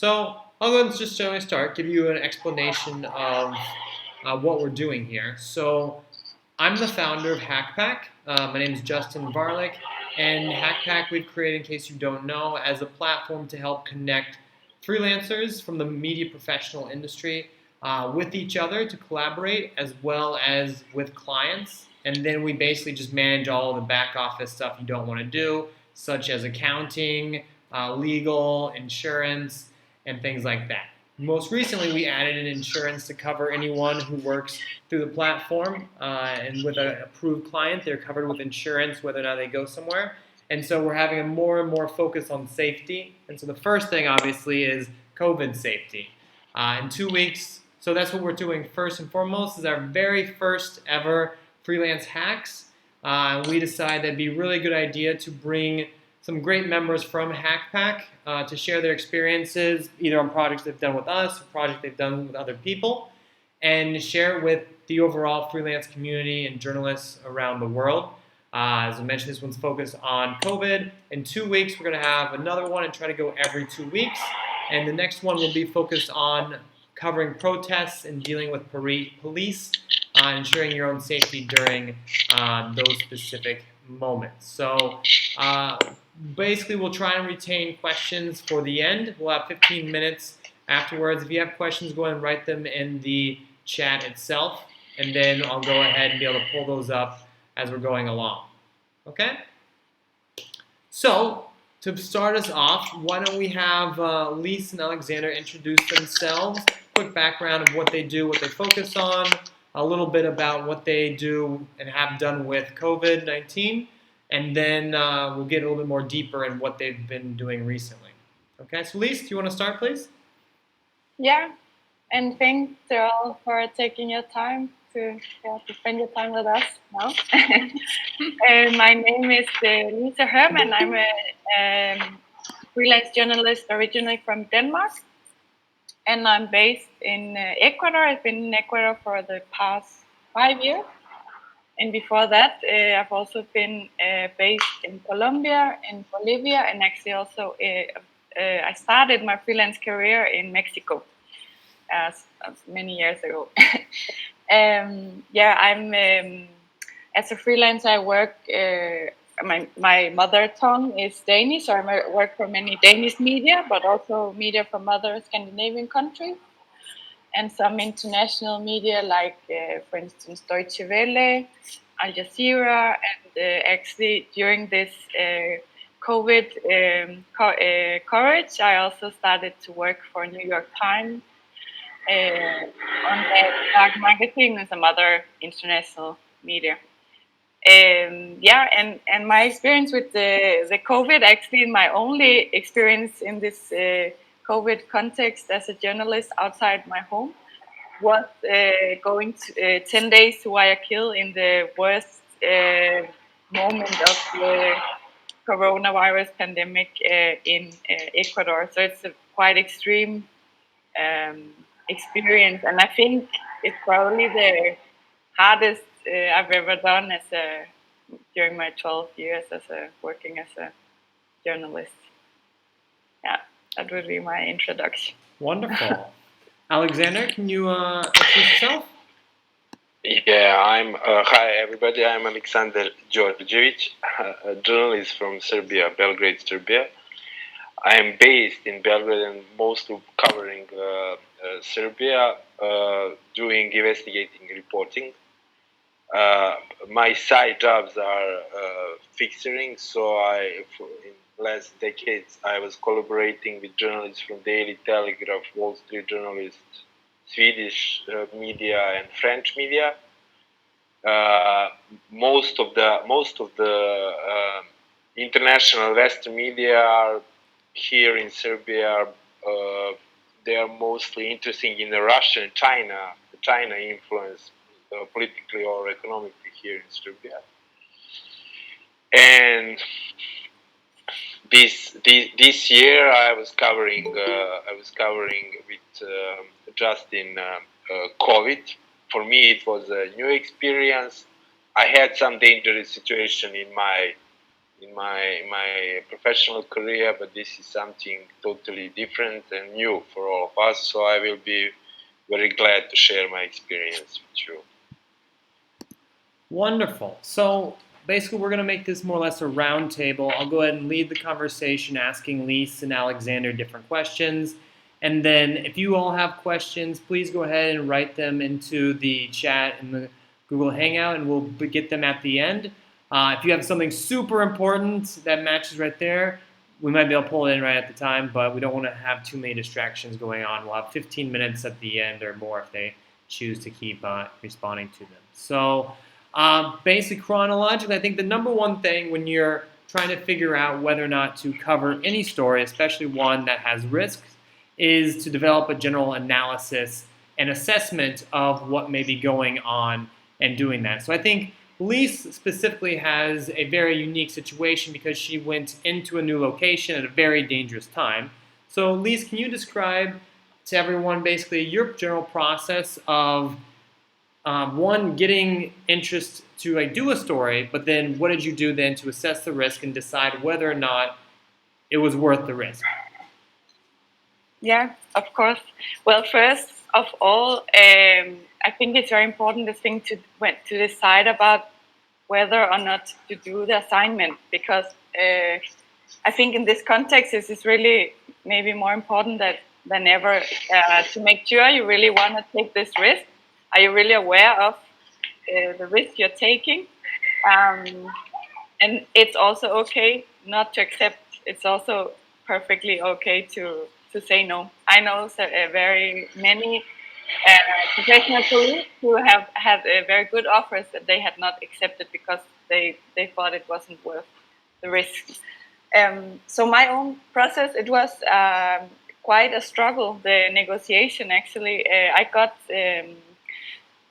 So I'll go and just generally start, give you an explanation of what we're doing here. So I'm the founder of HackPack. My name is Justin Varlick, and HackPack we've created, in case you don't know, as a platform to help connect freelancers from the media professional industry with each other to collaborate, as well as with clients. And then we basically just manage all the back office stuff you don't want to do, such as accounting, legal, insurance, and things like that. Most recently, we added an insurance to cover anyone who works through the platform, and with an approved client, they're covered with insurance whether or not they go somewhere. And so we're having a more and more focus on safety. And so the first thing, obviously, is COVID safety. In 2 weeks, so that's what we're doing first and foremost, is our very first ever Freelance Hacks. We decided that'd be a really good idea to bring some great members from HackPack to share their experiences, either on projects they've done with us or projects they've done with other people, and share it with the overall freelance community and journalists around the world. As I mentioned, this one's focused on COVID. In 2 weeks, we're going to have another one and try to go every 2 weeks. And the next one will be focused on covering protests and dealing with police, ensuring your own safety during those specific moments. So basically, we'll try and retain questions for the end. We'll have 15 minutes afterwards. If you have questions, go ahead and write them in the chat itself, and then I'll go ahead and be able to pull those up as we're going along. Okay? So, to start us off, why don't we have Lise and Aleksandar introduce themselves, quick background of what they do, what they focus on, a little bit about what they do and have done with COVID-19, and then we'll get a little bit more deeper in what they've been doing recently. Okay, so Lise, do you want to start, please? Yeah, and thanks to all for taking your time to spend your time with us now. My name is Lise Hermann. I'm a freelance journalist originally from Denmark, and I'm based in Ecuador. I've been in Ecuador for the past 5 years. And before that, I've also been based in Colombia and Bolivia, and actually also I started my freelance career in Mexico as many years ago. I'm as a freelancer, I work. My mother tongue is Danish, so I work for many Danish media, but also media from other Scandinavian countries, and some international media like, for instance, Deutsche Welle, Al Jazeera, and actually during this COVID coverage, I also started to work for New York Times on the Dark Magazine and some other international media. And my experience with the COVID, actually my only experience in this COVID context as a journalist outside my home, was going 10 days to Guayaquil in the worst moment of the coronavirus pandemic in Ecuador. So it's a quite extreme experience, and I think it's probably the hardest I've ever done during my 12 years working as a journalist. Yeah, that would be my introduction. Wonderful. Aleksandar, can you introduce yourself? Yeah, hi everybody. I'm Aleksandar Djordjevic, a journalist from Serbia, Belgrade, Serbia. I am based in Belgrade and mostly covering Serbia, doing investigating reporting. My side jobs are fixturing, so in last decades I was collaborating with journalists from Daily Telegraph, Wall Street journalists, Swedish media and French media. Most of the international Western media are here in Serbia. They are mostly interested in the Russia and China influence politically or economically here in Serbia. And this year I was covering with Justin COVID. For me, it was a new experience. I had some dangerous situation in my in my professional career, but this is something totally different and new for all of us. So I will be very glad to share my experience with you. Wonderful. So basically, we're going to make this more or less a round table. I'll go ahead and lead the conversation, asking Lise and Aleksandar different questions. And then if you all have questions, please go ahead and write them into the chat in the Google Hangout, and we'll get them at the end. If you have something super important that matches right there, we might be able to pull it in right at the time, but we don't want to have too many distractions going on. We'll have 15 minutes at the end or more if they choose to keep responding to them. So basically, chronologically, I think the number one thing when you're trying to figure out whether or not to cover any story, especially one that has risks, is to develop a general analysis and assessment of what may be going on and doing that. So I think Lise specifically has a very unique situation because she went into a new location at a very dangerous time. So Lise, can you describe to everyone basically your general process of one, getting interest to do a story, but then what did you do then to assess the risk and decide whether or not it was worth the risk? Yeah, of course. Well, first of all, I think it's very important the thing to decide about whether or not to do the assignment, because I think in this context, this is really maybe more important than ever to make sure you really want to take this risk. Are you really aware of the risk you're taking? And it's also okay not to accept. It's also perfectly okay to say no. I know very many professional police who have had very good offers that they had not accepted because they thought it wasn't worth the risk. So my own process, it was quite a struggle, the negotiation actually. I got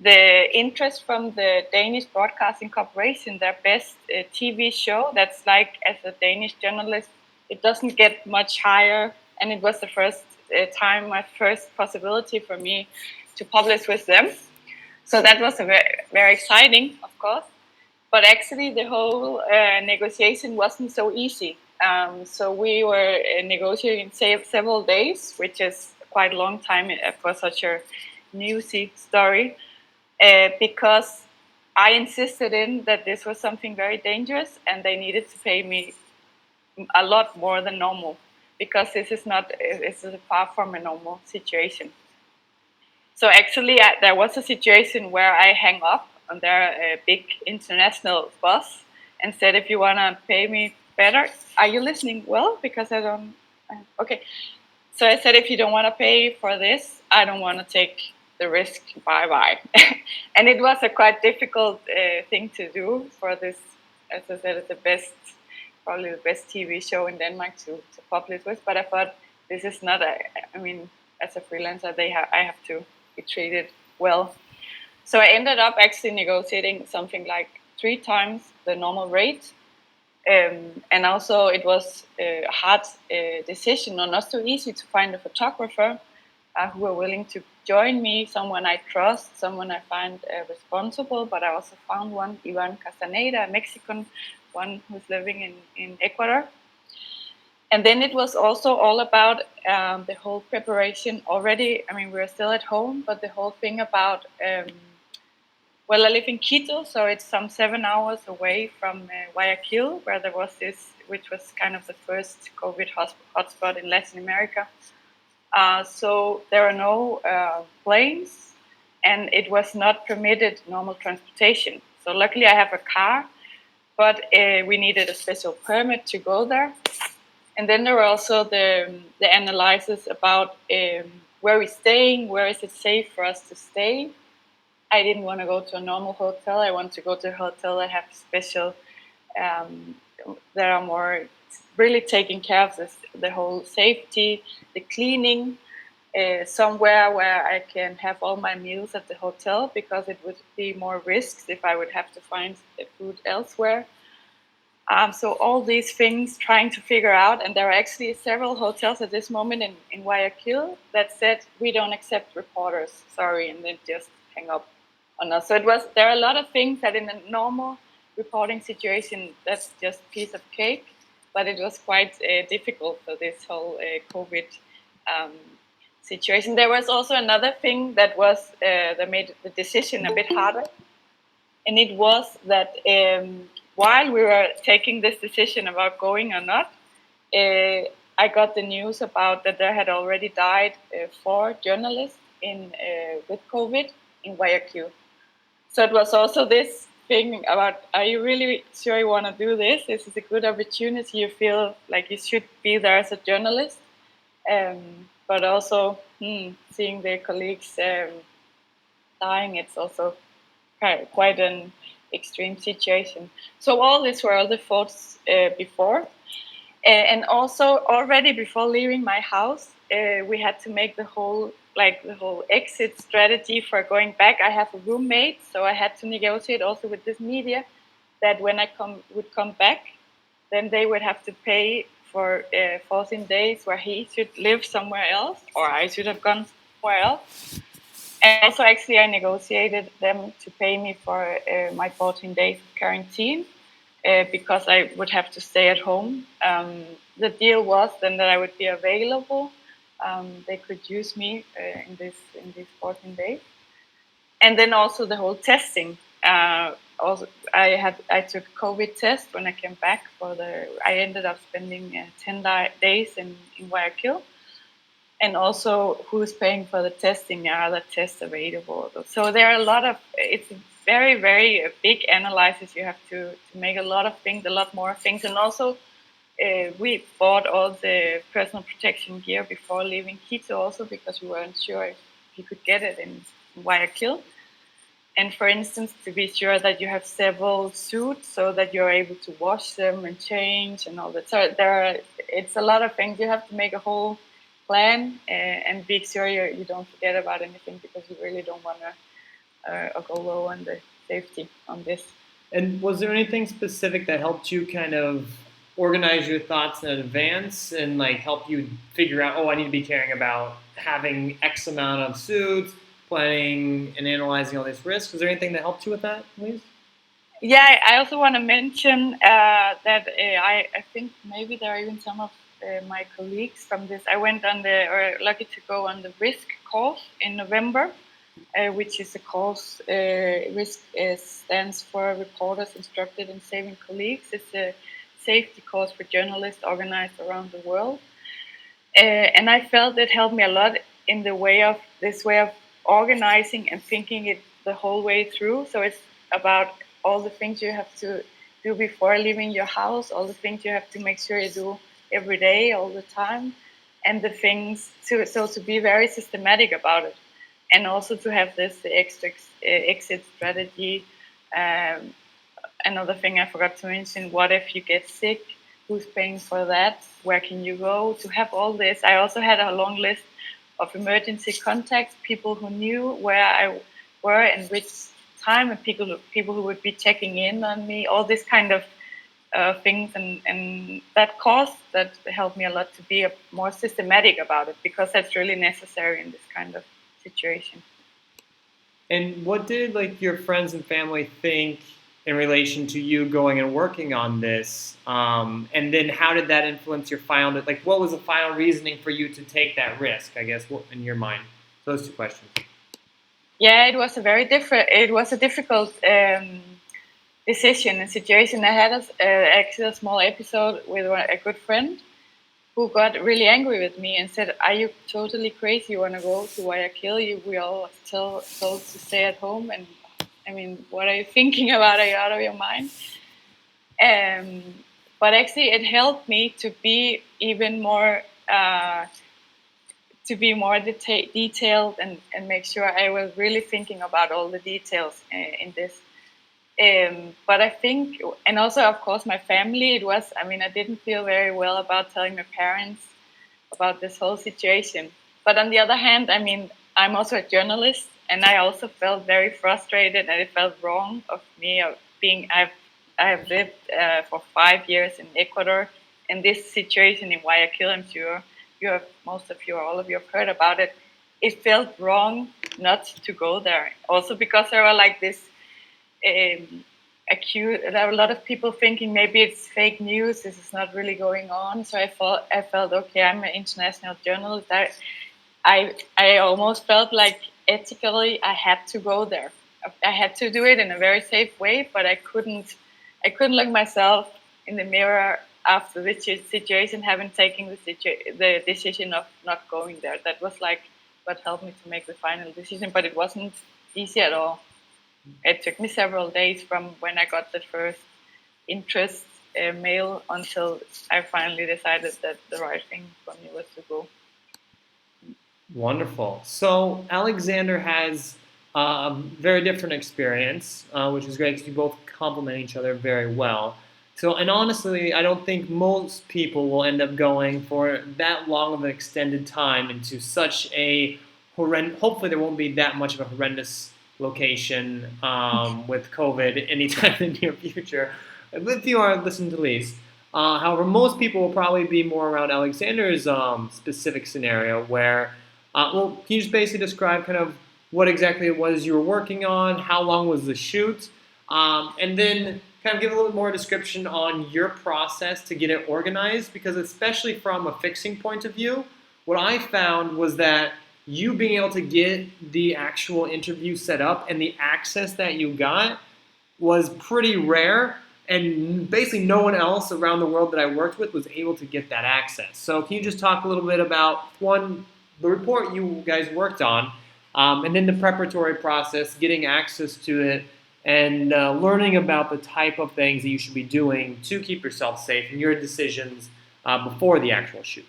the interest from the Danish Broadcasting Corporation, their best TV show. That's like, as a Danish journalist, it doesn't get much higher. And it was the first time, my first possibility for me to publish with them. So that was very exciting, of course. But actually, the whole negotiation wasn't so easy. So we were negotiating several days, which is quite a long time for such a newsy story, because I insisted in that this was something very dangerous and they needed to pay me a lot more than normal, because this is far from a normal situation. So actually, there was a situation where I hang up on their big international boss and said, if you want to pay me better, are you listening well? Because I don't, okay. So I said, if you don't want to pay for this, I don't want to take the risk, bye-bye. And it was a quite difficult thing to do for this, as I said, it's probably the best TV show in Denmark to publish with. But I thought, this is not, I mean, as a freelancer, I have to be treated well. So I ended up actually negotiating something like 3 times the normal rate. And also it was a hard decision, or not so easy to find a photographer who are willing to join me, someone I trust, someone I find responsible. But I also found one, Ivan Castaneda, a Mexican one who's living in Ecuador. And then it was also all about the whole preparation already. I mean, we're still at home, but the whole thing about, well, I live in Quito, so it's some 7 hours away from Guayaquil, where there was this, which was kind of the first COVID hotspot in Latin America. So there are no planes, and it was not permitted normal transportation. So luckily I have a car, but we needed a special permit to go there. And then there were also the analysis about where we're staying, where is it safe for us to stay. I didn't want to go to a normal hotel. I want to go to a hotel that have special, that are more really taking care of the whole safety, the cleaning, somewhere where I can have all my meals at the hotel, because it would be more risks if I would have to find the food elsewhere. So all these things trying to figure out, and there are actually several hotels at this moment in Guayaquil that said, we don't accept reporters, sorry, and then just hang up on us. So there are a lot of things that in a normal reporting situation, that's just piece of cake. But it was quite difficult for this whole COVID situation. There was also another thing that was that made the decision a bit harder, and it was that while we were taking this decision about going or not, I got the news about that there had already died 4 journalists with COVID in Guayaquil. So it was also this thing about, are you really sure you want to do this? This is a good opportunity. You feel like you should be there as a journalist. But also seeing their colleagues dying, it's also quite an extreme situation. So all these were all the thoughts before. And also already before leaving my house, we had to make the whole exit strategy for going back. I have a roommate, so I had to negotiate also with this media that when I would come back, then they would have to pay for 14 days where he should live somewhere else, or I should have gone somewhere else. And also, actually, I negotiated them to pay me for my 14 days of quarantine because I would have to stay at home. The deal was then that I would be available. They could use me in these 14 days, and then also the whole testing. Also, I took COVID test when I came back I ended up spending 10 days in Guayaquil, and also who's paying for the testing? Are the tests available? So there are a lot of. It's a very, very big analysis. You have to make a lot of things, a lot more things, and also we bought all the personal protection gear before leaving Quito, also because we weren't sure if you could get it in Guayaquil. And for instance, to be sure that you have several suits so that you're able to wash them and change and all that. So it's a lot of things. You have to make a whole plan and be sure you don't forget about anything because you really don't want to go low on the safety on this. And was there anything specific that helped you kind of organize your thoughts in advance and like help you figure out, I need to be caring about having X amount of suits, planning and analyzing all these risks? Was there anything that helped you with that, Lise? Yeah, I also want to mention that I think maybe there are even some of my colleagues from this. I went lucky to go on the risk course in November, which is a course, risk stands for Reporters Instructed in Saving Colleagues. It's a safety course for journalists organized around the world. And I felt it helped me a lot in the way of organizing and thinking it the whole way through. So it's about all the things you have to do before leaving your house, all the things you have to make sure you do every day, all the time, and the things to be very systematic about it. And also to have this exit strategy. Another thing I forgot to mention, what if you get sick? Who's paying for that? Where can you go? To have all this. I also had a long list of emergency contacts, people who knew where I were and which time, and people who would be checking in on me, all this kind of things. And that course, that helped me a lot to be more systematic about it, because that's really necessary in this kind of situation. And what did your friends and family think in relation to you going and working on this? And then how did that influence your final, what was the final reasoning for you to take that risk, I guess, in your mind? Those two questions. Yeah, it was a difficult decision and situation. I had actually a small episode with a good friend who got really angry with me and said, "Are you totally crazy? You want to go to Guayaquil? We all told to stay at home, and I mean, what are you thinking about? Are you out of your mind?" But actually, it helped me to be even more detailed and make sure I was really thinking about all the details in this. But I think, and also, of course, my family, I didn't feel very well about telling my parents about this whole situation. But on the other hand, I'm also a journalist, and I also felt very frustrated, and it felt wrong of me I have lived for 5 years in Ecuador, and this situation in Guayaquil, I'm sure all of you have heard about it. It felt wrong not to go there. Also because there were this there were a lot of people thinking maybe it's fake news. This is not really going on. So I felt okay. I'm an international journalist. I almost felt like ethically I had to go there. I had to do it in a very safe way, but I couldn't look myself in the mirror after this situation, having taken the decision of not going there. That was like what helped me to make the final decision, but it wasn't easy at all. It took me several days from when I got the first interest mail until I finally decided that the right thing for me was to go. Wonderful. So Aleksandar has a very different experience, which is great because you both complement each other very well. So, and honestly, I don't think most people will end up going for that long of an extended time into such a horrendous. Hopefully, there won't be that much of a horrendous location with COVID anytime in the near future. If you are listening to Lise. However, most people will probably be more around Aleksandar's specific scenario where well, can you just basically describe kind of what exactly it was you were working on, how long was the shoot, and then kind of give a little more description on your process to get it organized, because especially from a fixing point of view, what I found was that you being able to get the actual interview set up and the access that you got was pretty rare, and basically no one else around the world that I worked with was able to get that access. So can you just talk a little bit about, one, the report you guys worked on, and then the preparatory process, getting access to it, and learning about the type of things that you should be doing to keep yourself safe and your decisions before the actual shoot.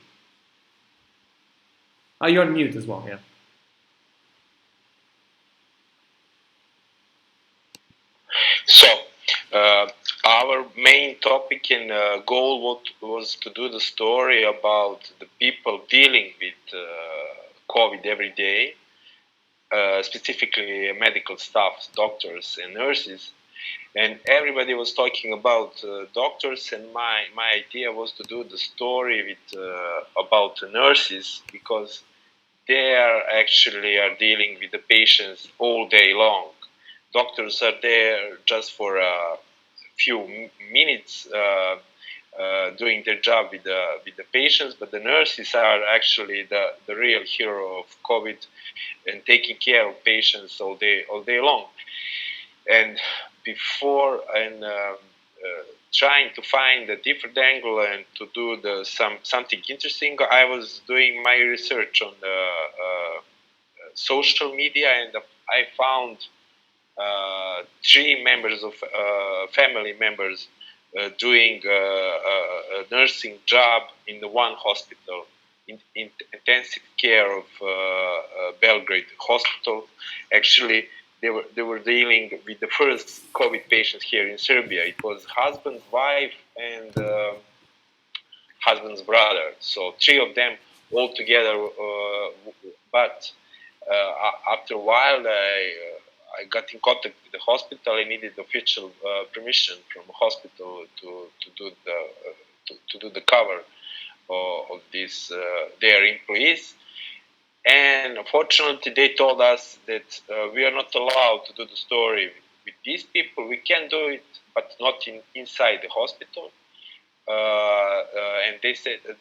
You're on mute as well, yeah. So, our main topic and goal was to do the story about the people dealing with COVID every day, specifically medical staff, doctors and nurses. And everybody was talking about doctors, and my idea was to do the story with about the nurses, because they are dealing with the patients all day long. Doctors are there just for a few minutes doing their job with the patients, but the nurses are actually the real hero of COVID and taking care of patients all day long. And before trying to find a different angle and to do something interesting, I was doing my research on the social media, and I found three members of family members doing a nursing job in the one hospital, in intensive care of Belgrade hospital. Actually, they were dealing with the first COVID patients here in Serbia. It was husband, wife, and husband's brother. So three of them all together. But after a while, I got in contact with the hospital. I needed official permission from the hospital to do the cover of these their employees. And unfortunately, they told us that we are not allowed to do the story with these people. We can do it, but not inside the hospital. And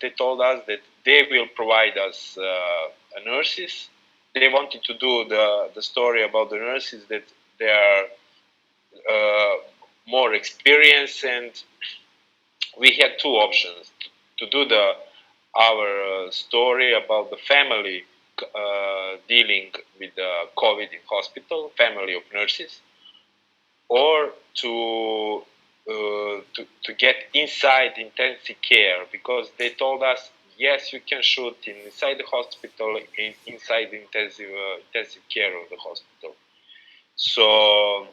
they told us that they will provide us nurses. They wanted to do the story about the nurses, that they are more experienced, and we had two options: to do our story about the family dealing with COVID in hospital, family of nurses, or to get inside intensive care, because they told us, yes, you can shoot inside the hospital, inside the intensive care of the hospital. So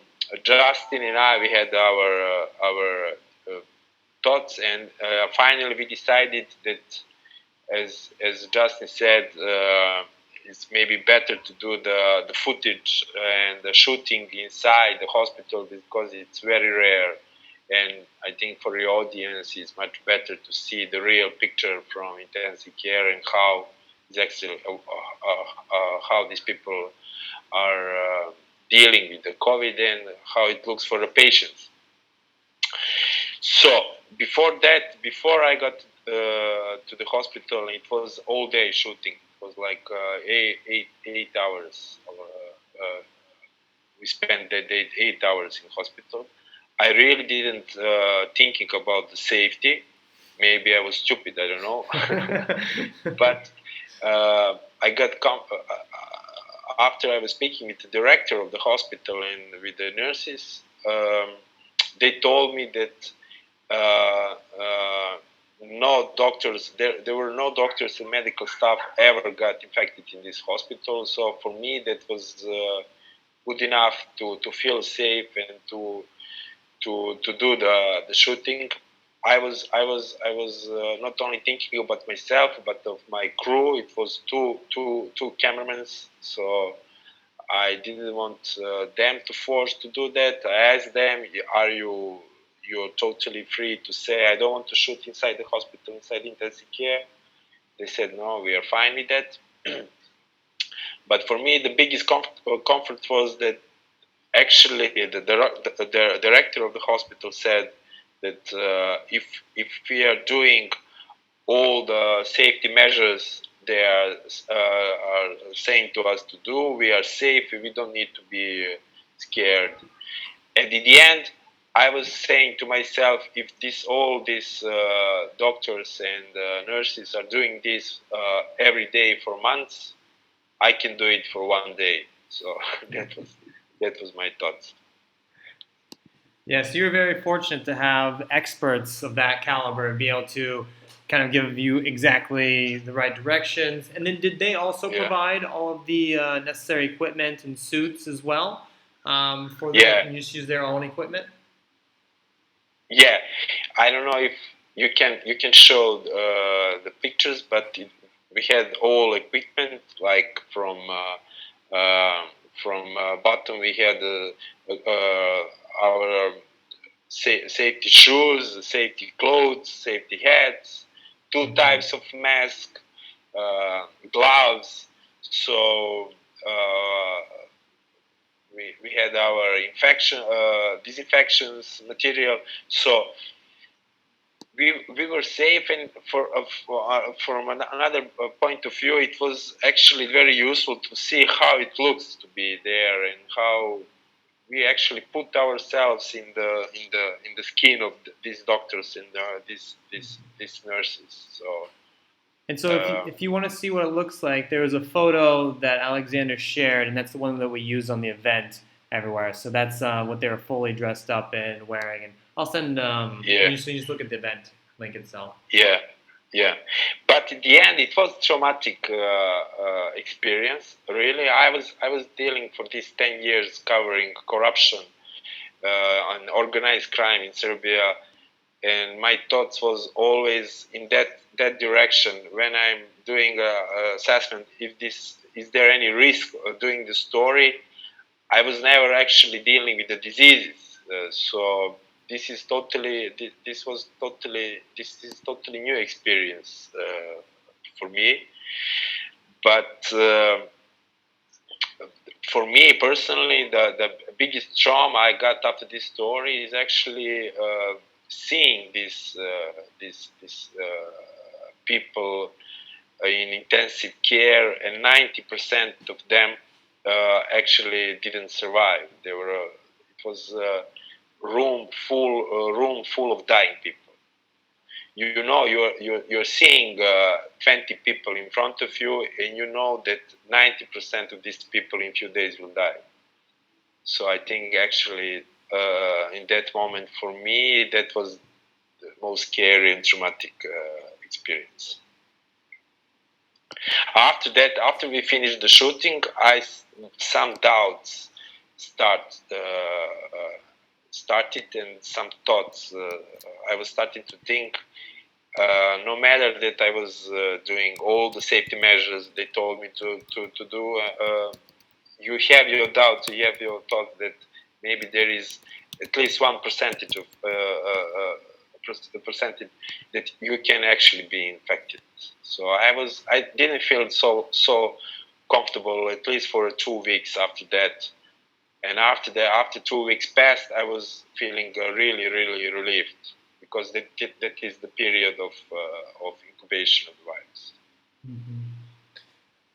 Justin and I, we had our thoughts, and finally we decided that, as Justin said, it's maybe better to do the footage and the shooting inside the hospital, because it's very rare. And I think for the audience, it's much better to see the real picture from intensive care and how it's actually how these people are dealing with the COVID and how it looks for the patients. So before I got to the hospital, it was all day shooting. It was like 8 hours. We spent that day 8 hours in hospital. I really didn't thinking about the safety. Maybe I was stupid. I don't know. But I got after I was speaking with the director of the hospital and with the nurses. They told me that no doctors, there were no doctors and medical staff ever got infected in this hospital. So for me, that was good enough to feel safe and to do the shooting. I was not only thinking about myself but of my crew. It was two cameramen, so I didn't want them to force to do that. I asked them, "Are you're totally free to say I don't want to shoot inside the hospital, inside intensive care?" They said, "No, we are fine with that." But for me, the biggest comfort was that actually the director of the hospital said that if we are doing all the safety measures they are saying to us to do, we are safe. We don't need to be scared. And in the end, I was saying to myself, if all these doctors and nurses are doing this every day for months, I can do it for one day. So that was my thoughts. Yes, you're very fortunate to have experts of that caliber and be able to kind of give you exactly the right directions. And then did they also provide all of the necessary equipment and suits as well for that? And you just use their own equipment? Yeah, I don't know if you can show the pictures, but we had all equipment, like from bottom we had our safety shoes, safety clothes, safety hats, two types of mask, gloves. So we had our disinfections material. So we were safe, and from another point of view, it was actually very useful to see how it looks to be there and how we actually put ourselves in the skin of these doctors and these nurses. So. And so if you want to see what it looks like, there was a photo that Aleksandar shared, and that's the one that we use on the event everywhere. So that's what they were fully dressed up and wearing. And I'll send you just look at the event link itself. Yeah. But in the end, it was a traumatic experience. Really, I was dealing for these 10 years covering corruption and organized crime in Serbia, and my thoughts was always in that direction when I'm doing a assessment. If this is there any risk of doing the story? I was never actually dealing with the diseases, so this is totally new experience for me. But for me personally, the biggest trauma I got after this story is actually seeing these people in intensive care, and 90% of them actually didn't survive. It was a room full of dying people. You know, you're seeing 20 people in front of you, and you know that 90% of these people in a few days will die. So I think actually in that moment for me, that was the most scary and traumatic experience. After that, after we finished the shooting, some doubts started, and some thoughts. I was starting to think. No matter that I was doing all the safety measures they told me to do, you have your doubts, you have your thought that maybe there is at least 1% of percentage that you can actually be infected. So I didn't feel so comfortable, at least for 2 weeks after that. And after 2 weeks passed, I was feeling really relieved. because that is the period of incubation of the virus. Mm-hmm.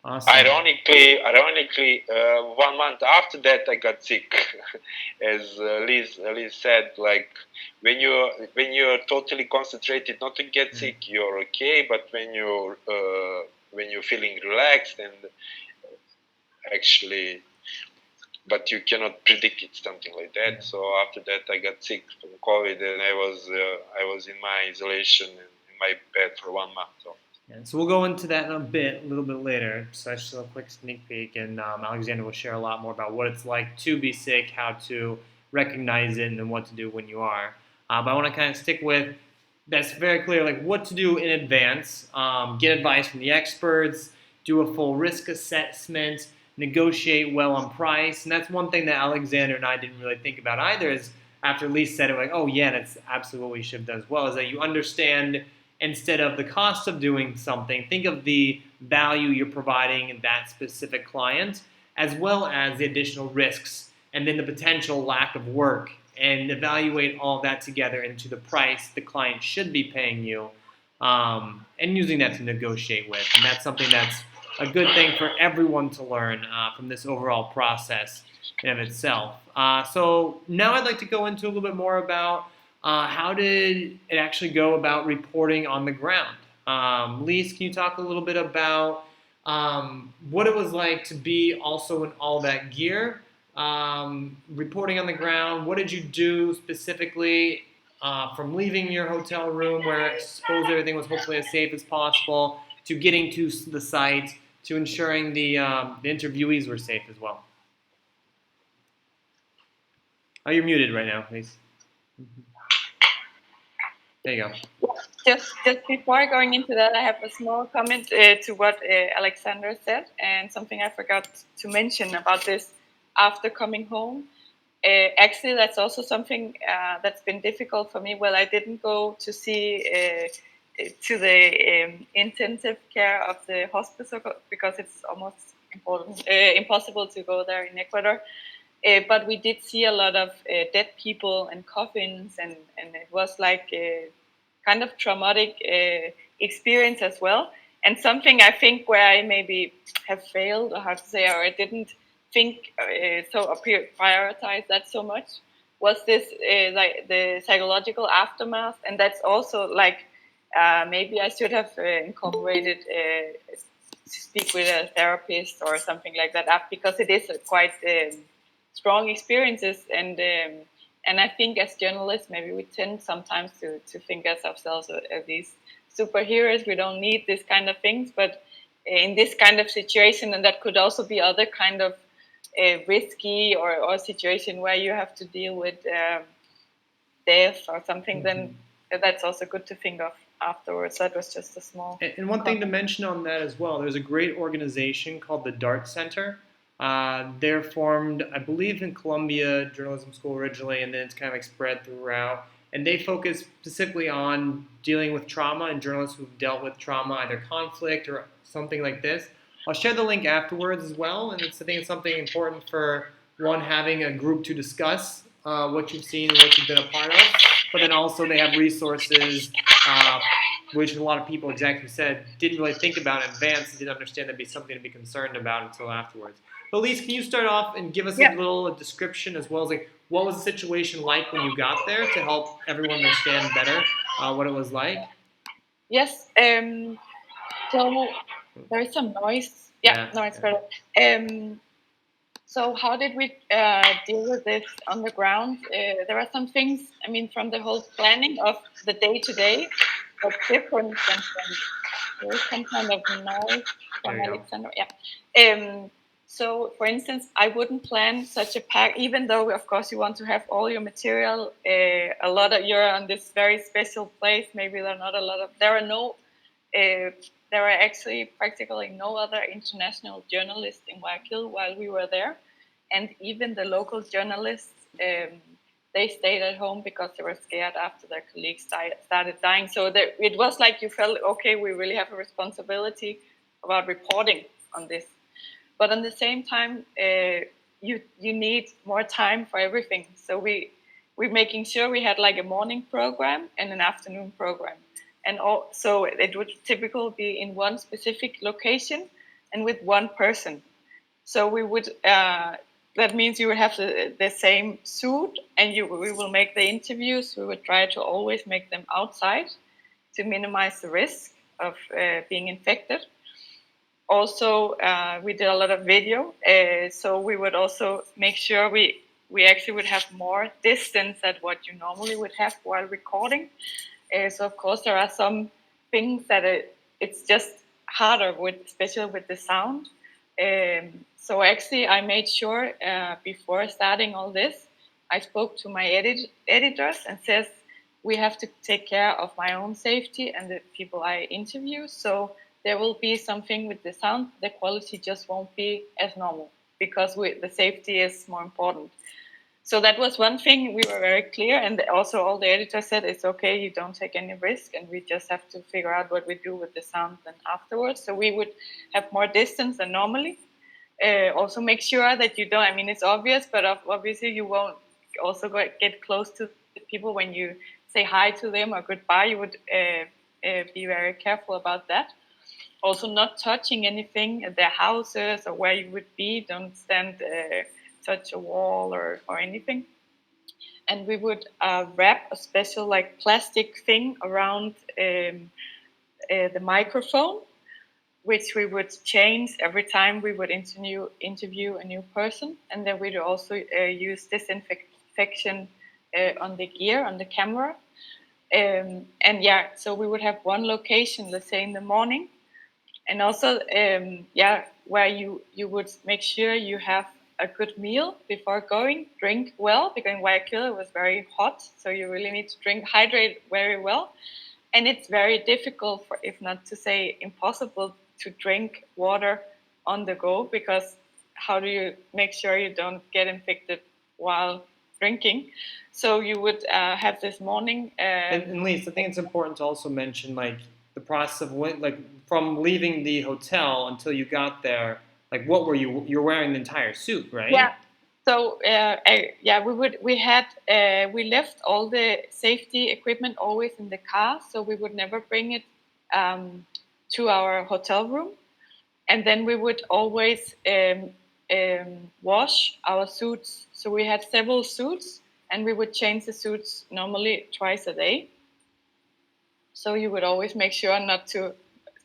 Awesome. Ironically, 1 month after that, I got sick. As Lise said, like when you're totally concentrated not to get sick, you're okay. But when you're feeling relaxed and actually, but you cannot predict it, something like that. Yeah. So after that, I got sick from COVID, and I was in my isolation in my bed for 1 month. So. Yeah, so we'll go into that in a little bit later. So just a quick sneak peek, and Aleksandar will share a lot more about what it's like to be sick, how to recognize it, and what to do when you are. But I want to kind of stick with that's very clear, like what to do in advance. Get advice from the experts, do a full risk assessment, negotiate well on price, and that's one thing that Aleksandar and I didn't really think about either. Is after Lise said it, like, oh yeah, that's absolutely what we should have done as well. Is that you understand. Instead of the cost of doing something, think of the value you're providing that specific client, as well as the additional risks, and then the potential lack of work, and evaluate all of that together into the price the client should be paying you, and using that to negotiate with. And that's something that's a good thing for everyone to learn from this overall process in of itself. So now I'd like to go into a little bit more about how did it actually go about reporting on the ground? Lise, can you talk a little bit about what it was like to be also in all that gear, reporting on the ground? What did you do specifically from leaving your hotel room, where I suppose everything was hopefully as safe as possible, to getting to the site, to ensuring the interviewees were safe as well? Oh, you're muted right now, please. There you go. Just before going into that, I have a small comment to what Aleksandar said, and something I forgot to mention about this after coming home. Actually, that's also something that's been difficult for me. Well, I didn't go to see to the intensive care of the hospital because it's almost impossible to go there in Ecuador. But we did see a lot of dead people and coffins, and it was like a kind of traumatic experience as well. And something I think where I maybe have failed, or how to say, or I didn't think prioritize that so much, was this like the psychological aftermath. And that's also like maybe I should have incorporated to speak with a therapist or something like that, because it is a quite strong experiences, and I think as journalists maybe we tend sometimes to think as ourselves as these superheroes. We don't need this kind of things, but in this kind of situation, and that could also be other kind of risky or situation where you have to deal with death or something, then that's also good to think of afterwards. That was just a small and one thing to mention on that as well, there's a great organization called the DART Center. They're formed, I believe, in Colombia Journalism School originally, and then it's kind of like spread throughout. And they focus specifically on dealing with trauma and journalists who've dealt with trauma, either conflict or something like this. I'll share the link afterwards as well, and I think it's something important for one, having a group to discuss what you've seen and what you've been a part of. But then also they have resources, which a lot of people, exactly said, didn't really think about in advance and didn't understand that'd be something to be concerned about until afterwards. But Lise, can you start off and give us a little description as well as like what was the situation like when you got there to help everyone understand better what it was like? Yes. So there is some noise. No, it's better. So how did we deal with this on the ground? There are some things, I mean, from the whole planning of the day-to-day, that's different than there is some kind of noise from Aleksandar. So, for instance, I wouldn't plan such a pack, even though, of course, you want to have all your material. You're on this very special place. Maybe there are not a lot of. There are actually practically no other international journalists in Guayaquil while we were there, and even the local journalists, they stayed at home because they were scared after their colleagues started dying. So it was like you felt, okay, we really have a responsibility about reporting on this. But at the same time, you need more time for everything. So we we're making sure we had like a morning program and an afternoon program. And so it would typically be in one specific location and with one person. So we would, that means you would have the same suit, and we will make the interviews. We would try to always make them outside to minimize the risk of being infected. Also, we did a lot of video, so we would also make sure we actually would have more distance than what you normally would have while recording. So of course there are some things that it's just harder with, especially with the sound. So actually I made sure before starting all this, I spoke to my editors and says we have to take care of my own safety and the people I interview. So there will be something with the sound, the quality just won't be as normal because the safety is more important. So that was one thing we were very clear, and also all the editors said it's okay, you don't take any risk, and we just have to figure out what we do with the sound then afterwards. So we would have more distance than normally. Also make sure that you don't, I mean, it's obvious, but obviously you won't also get close to the people when you say hi to them or goodbye. You would be very careful about that. Also not touching anything at their houses or where you would be. Don't stand touch a wall or anything. And we would wrap a special like plastic thing around the microphone, which we would change every time we would interview a new person. And then we'd also use disinfection on the gear, on the camera. And yeah, so we would have one location, let's say in the morning. And also, where you would make sure you have a good meal before going, drink well, because in Guayaquil it was very hot, so you really need to hydrate very well. And it's very difficult, if not to say impossible, to drink water on the go, because how do you make sure you don't get infected while drinking? So you would have this morning. And Lise, I think it's important to also mention like the process of from leaving the hotel until you got there. Like, what were you're wearing the entire suit, right? Yeah. So we left all the safety equipment always in the car, so we would never bring it to our hotel room, and then we would always wash our suits. So we had several suits, and we would change the suits normally twice a day. So you would always make sure not to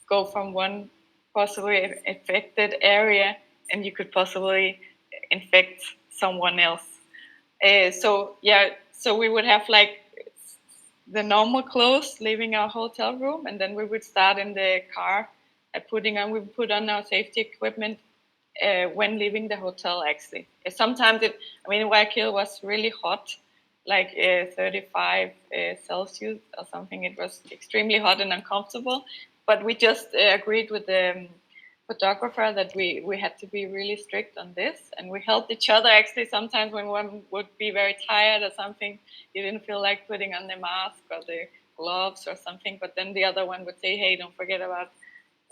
go from one possibly infected area and you could possibly infect someone else. So we would have like the normal clothes leaving our hotel room, and then we would start in the car we would put on our safety equipment when leaving the hotel actually. Sometimes Guayaquil was really hot, like 35 Celsius or something. It was extremely hot and uncomfortable, but we just agreed with the photographer that we had to be really strict on this, and we helped each other actually. Sometimes when one would be very tired or something, you didn't feel like putting on the mask or the gloves or something, but then the other one would say, hey, don't forget about,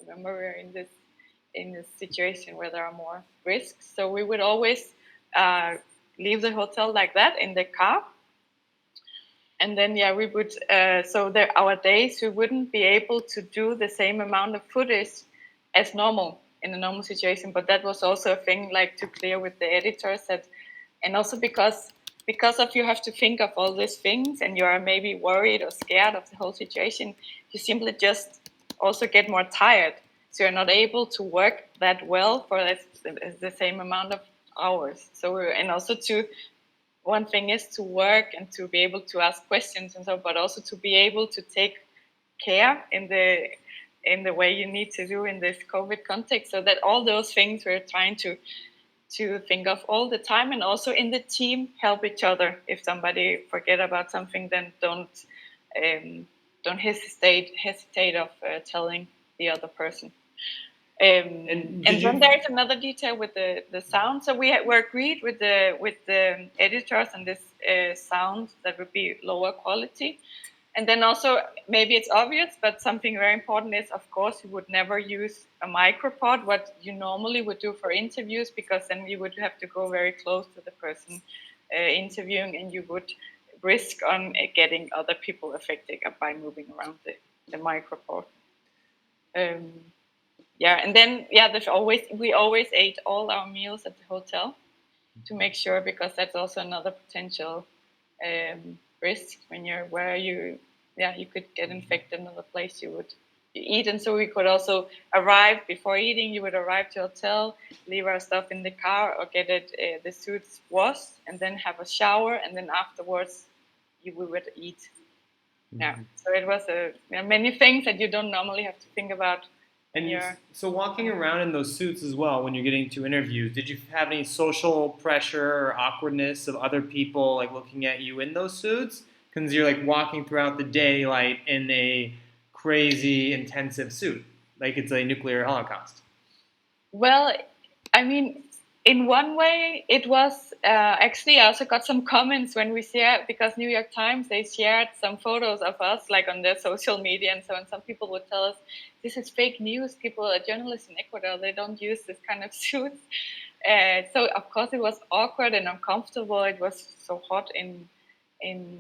remember we're in this situation where there are more risks. So we would always leave the hotel like that in the car. And then, we would, our days, we wouldn't be able to do the same amount of footage as normal in a normal situation. But that was also a thing like to clear with the editors and also because of you have to think of all these things and you are maybe worried or scared of the whole situation, you simply just also get more tired. So you're not able to work that well for the same amount of hours. So, and also one thing is to work and to be able to ask questions and so, but also to be able to take care in the way you need to do in this COVID context. So that all those things we're trying to think of all the time, and also in the team help each other. If somebody forget about something, then don't hesitate of telling the other person. And then there's another detail with the sound. So we agreed with the editors on this sound that would be lower quality. And then also, maybe it's obvious, but something very important is, of course, you would never use a micropod, what you normally would do for interviews, because then you would have to go very close to the person interviewing, and you would risk on getting other people affected by moving around the microport. And then we always ate all our meals at the hotel to make sure, because that's also another potential risk when you're where you could get infected in another place you eat. And so we could also arrive before eating. You would arrive to hotel, leave our stuff in the car, or get the suits washed, and then have a shower, and then afterwards we would eat. Yeah, so it was many things that you don't normally have to think about. And so walking around in those suits as well, when you're getting to interviews, did you have any social pressure or awkwardness of other people like looking at you in those suits? Because you're like walking throughout the day like in a crazy intensive suit, like it's a nuclear holocaust. Well, I mean, in one way, it was actually I also got some comments when we shared, because New York Times, they shared some photos of us like on their social media and so on. Some people would tell us, this is fake news. Journalists in Ecuador, they don't use this kind of suits. So of course it was awkward and uncomfortable. It was so hot in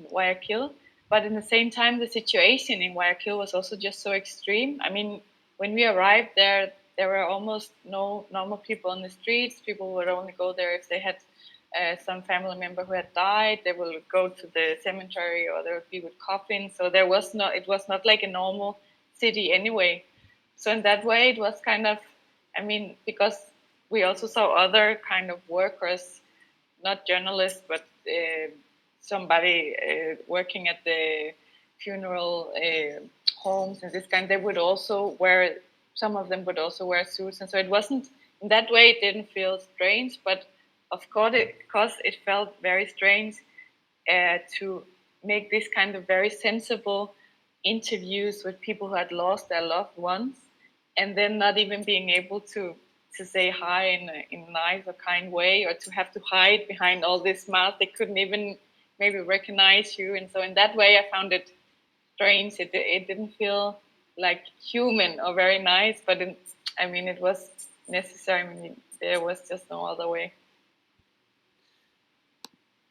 Guayaquil. But in the same time, the situation in Guayaquil was also just so extreme. I mean, when we arrived there were almost no normal people on the streets. People would only go there if they had some family member who had died. They would go to the cemetery, or there would be with coffins. So it was not like a normal city anyway. So in that way, it was kind of, I mean, because we also saw other kind of workers, not journalists, but somebody working at the funeral homes and this kind. They would also wear. Some of them would also wear suits, and so it wasn't, in that way, it didn't feel strange, but of course it felt very strange to make this kind of very sensible interviews with people who had lost their loved ones, and then not even being able to say hi in a nice or kind way, or to have to hide behind all this mask. They couldn't even maybe recognize you, and so in that way I found it strange. It didn't feel like human or very nice, but it was necessary. I mean, there was just no other way.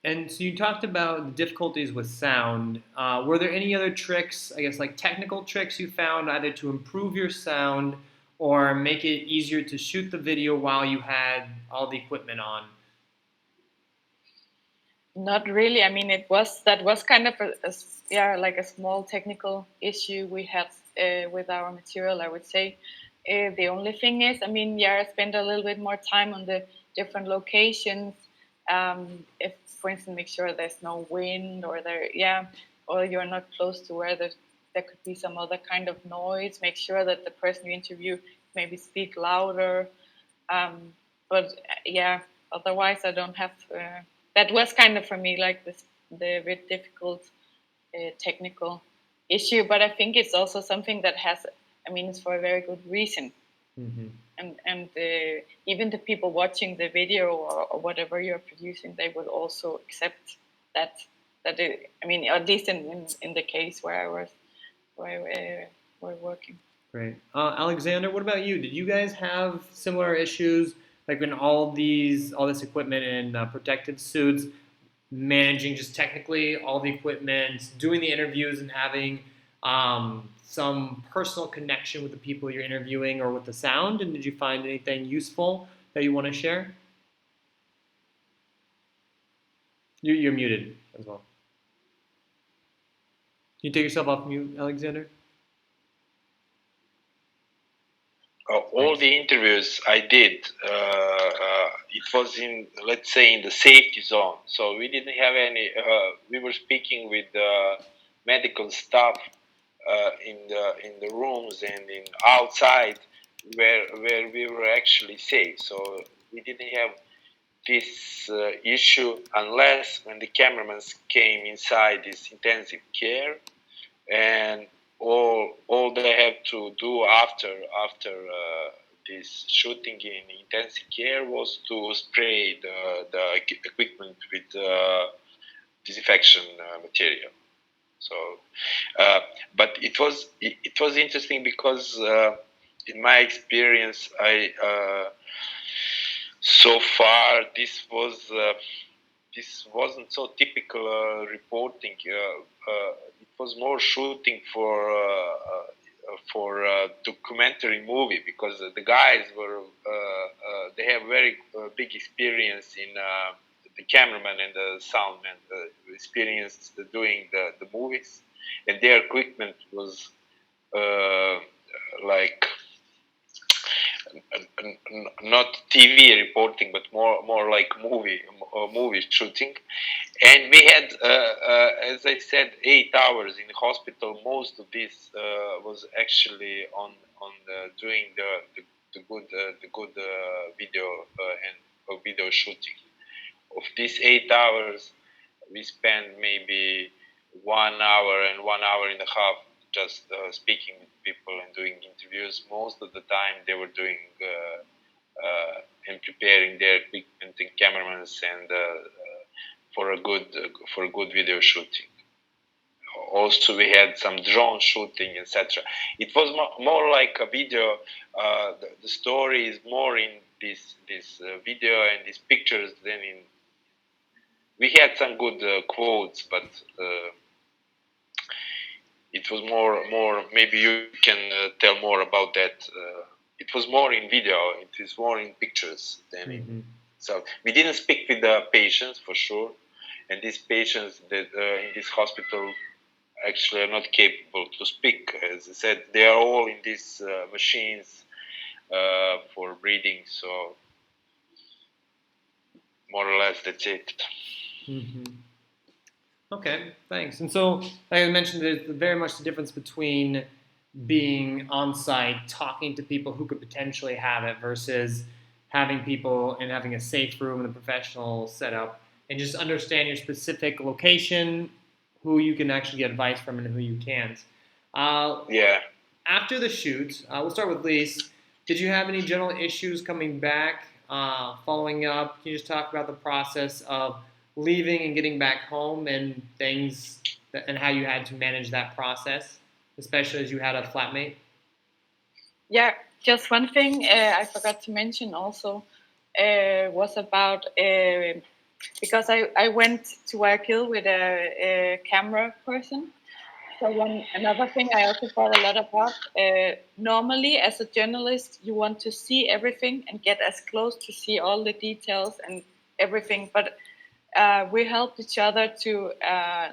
And so you talked about the difficulties with sound. Were there any other tricks, I guess, like technical tricks you found either to improve your sound or make it easier to shoot the video while you had all the equipment on? Not really. I mean, that was kind of like a small technical issue we had with our material, I would say. The only thing is, I mean, I spent a little bit more time on the different locations. If, for instance, make sure there's no wind, or or you're not close to where there could be some other kind of noise. Make sure that the person you interview maybe speak louder. Otherwise I don't have. That was kind of for me like the very difficult technical issue, but I think it's also something that has. I mean, it's for a very good reason. Mm-hmm. And even the people watching the video or whatever you're producing, they will also accept that it, I mean, at least in the case where we're working. Great. Aleksandar, what about you? Did you guys have similar issues, like when all this equipment and protective suits, managing just technically all the equipment, doing the interviews and having some personal connection with the people you're interviewing or with the sound? And did you find anything useful that you want to share? You're muted as well. Can you take yourself off mute, Aleksandar? All the interviews I did, it was in, let's say, in the safety zone. So we didn't have any. We were speaking with medical staff in the rooms and in outside where we were actually safe. So we didn't have this issue unless when the cameramen came inside this intensive care, and all they have to do after this shooting in intensive care was to spray the equipment with disinfection material. So, but it was interesting because in my experience, so far this was this wasn't so typical reporting. It was more shooting for a documentary movie, because the guys were they have very big experience in the cameraman and the soundman experience doing the movies, and their equipment was like not TV reporting, but more like movie shooting. And we had, as I said, 8 hours in the hospital. Most of this was actually on doing the good video and video shooting. Of these 8 hours, we spent maybe 1 hour and 1 hour and a half just speaking with people and doing interviews. Most of the time, they were doing and preparing their equipment and cameramans and for a good video shooting. Also, we had some drone shooting, etc. It was more like a video. The story is more in this video and these pictures than in. We had some good quotes, but it was more. Maybe you can tell more about that. It was more in video. It is more in pictures than in. So we didn't speak with the patients for sure, and these patients that in this hospital actually are not capable to speak. As I said, they are all in these machines for breathing. So more or less that's it. Okay, thanks. And so, like I mentioned, there's very much the difference between being on site, talking to people who could potentially have it, versus having people and having a safe room and a professional setup, and just understand your specific location, who you can actually get advice from and who you can't. Yeah. After the shoot, we'll start with Lise. Did you have any general issues coming back, following up? Can you just talk about the process of leaving and getting back home and things and how you had to manage that process, especially as you had a flatmate? Yeah, just one thing I forgot to mention also was about because I went to Guayaquil with a camera person. So another thing I also thought a lot about, normally as a journalist, you want to see everything and get as close to see all the details and everything. But we helped each other to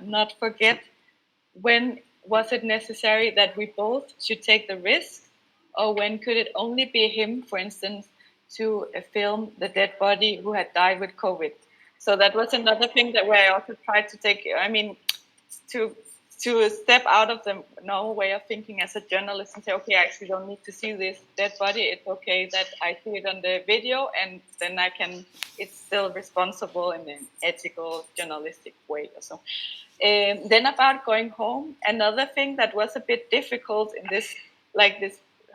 not forget when was it necessary that we both should take the risk, or when could it only be him, for instance, to film the dead body who had died with COVID. So that was another thing that where I also tried to take, I mean, to step out of the normal way of thinking as a journalist and say, okay, I actually don't need to see this dead body. It's okay that I see it on the video, and then it's still responsible in an ethical, journalistic way or so. Then about going home, another thing that was a bit difficult in this,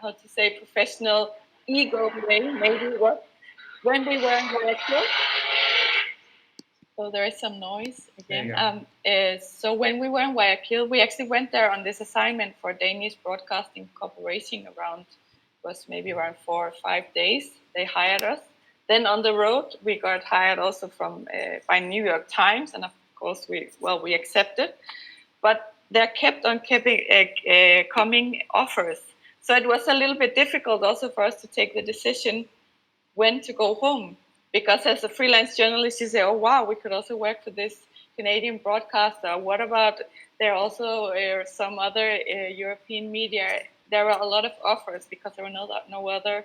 how to say, professional ego way, maybe was when we were in Guayaquil. So there is some noise again. So when we were in Guayaquil, we actually went there on this assignment for Danish Broadcasting Corporation was maybe around 4 or 5 days. They hired us. Then on the road, we got hired also by New York Times, and of course we accepted. But there kept on coming offers. So it was a little bit difficult also for us to take the decision when to go home. Because as a freelance journalist, you say, oh, wow, we could also work for this Canadian broadcaster. What about, there are also some other European media. There were a lot of offers because there were no other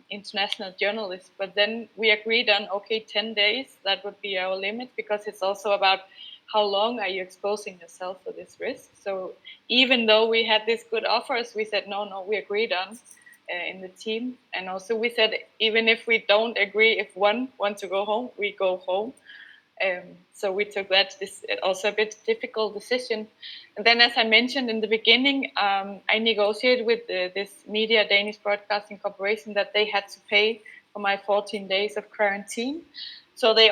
international journalists. But then we agreed on, okay, 10 days, that would be our limit, because it's also about how long are you exposing yourself for this risk. So even though we had these good offers, we said, no, we agreed on in the team. And also we said, even if we don't agree, if one wants to go home, we go home. So we took this also a bit difficult decision. And then, as I mentioned in the beginning, I negotiated with this media, Danish Broadcasting Corporation, that they had to pay for my 14 days of quarantine. So I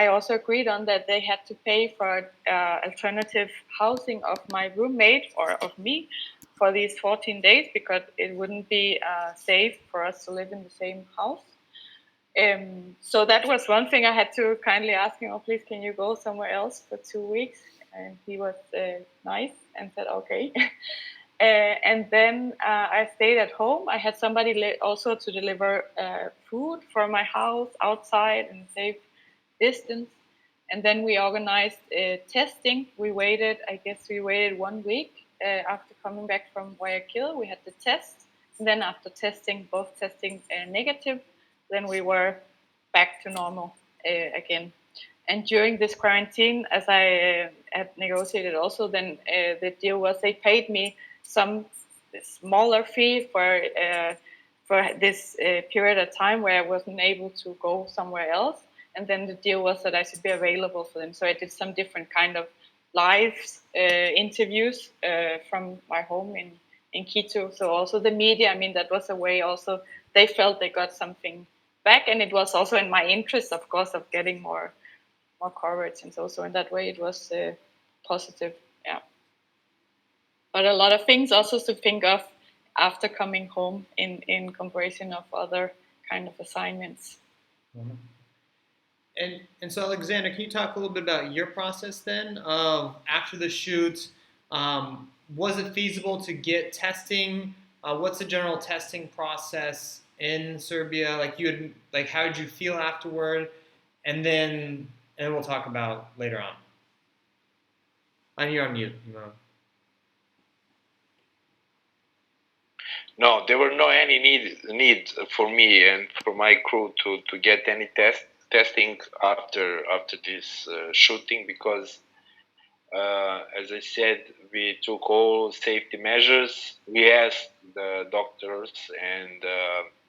also agreed on that they had to pay for alternative housing of my roommate or of me for these 14 days, because it wouldn't be safe for us to live in the same house. So that was one thing I had to kindly ask him, oh, please, can you go somewhere else for 2 weeks? And he was nice and said, okay. And then I stayed at home. I had somebody also to deliver food from my house outside in safe distance. And then we organized testing. We waited 1 week after coming back from Guayaquil. We had the test. And then after testing, both testing negative, then we were back to normal again. And during this quarantine, as I had negotiated also, then the deal was they paid me some smaller fee for this period of time where I wasn't able to go somewhere else. And then the deal was that I should be available for them. So I did some different kind of live interviews from my home in Quito. So also the media, I mean, that was a way also they felt they got something back. And it was also in my interest, of course, of getting more coverage. And so in that way, it was positive. Yeah. But a lot of things also to think of after coming home in comparison of other kind of assignments. Mm-hmm. And so, Aleksandar, can you talk a little bit about your process then? After the shoot, was it feasible to get testing? What's the general testing process in Serbia? How did you feel afterward? And we'll talk about later on. And you're on mute. No, there were no any need for me and for my crew to get any testing after this shooting, because as I said, we took all safety measures. We asked the doctors and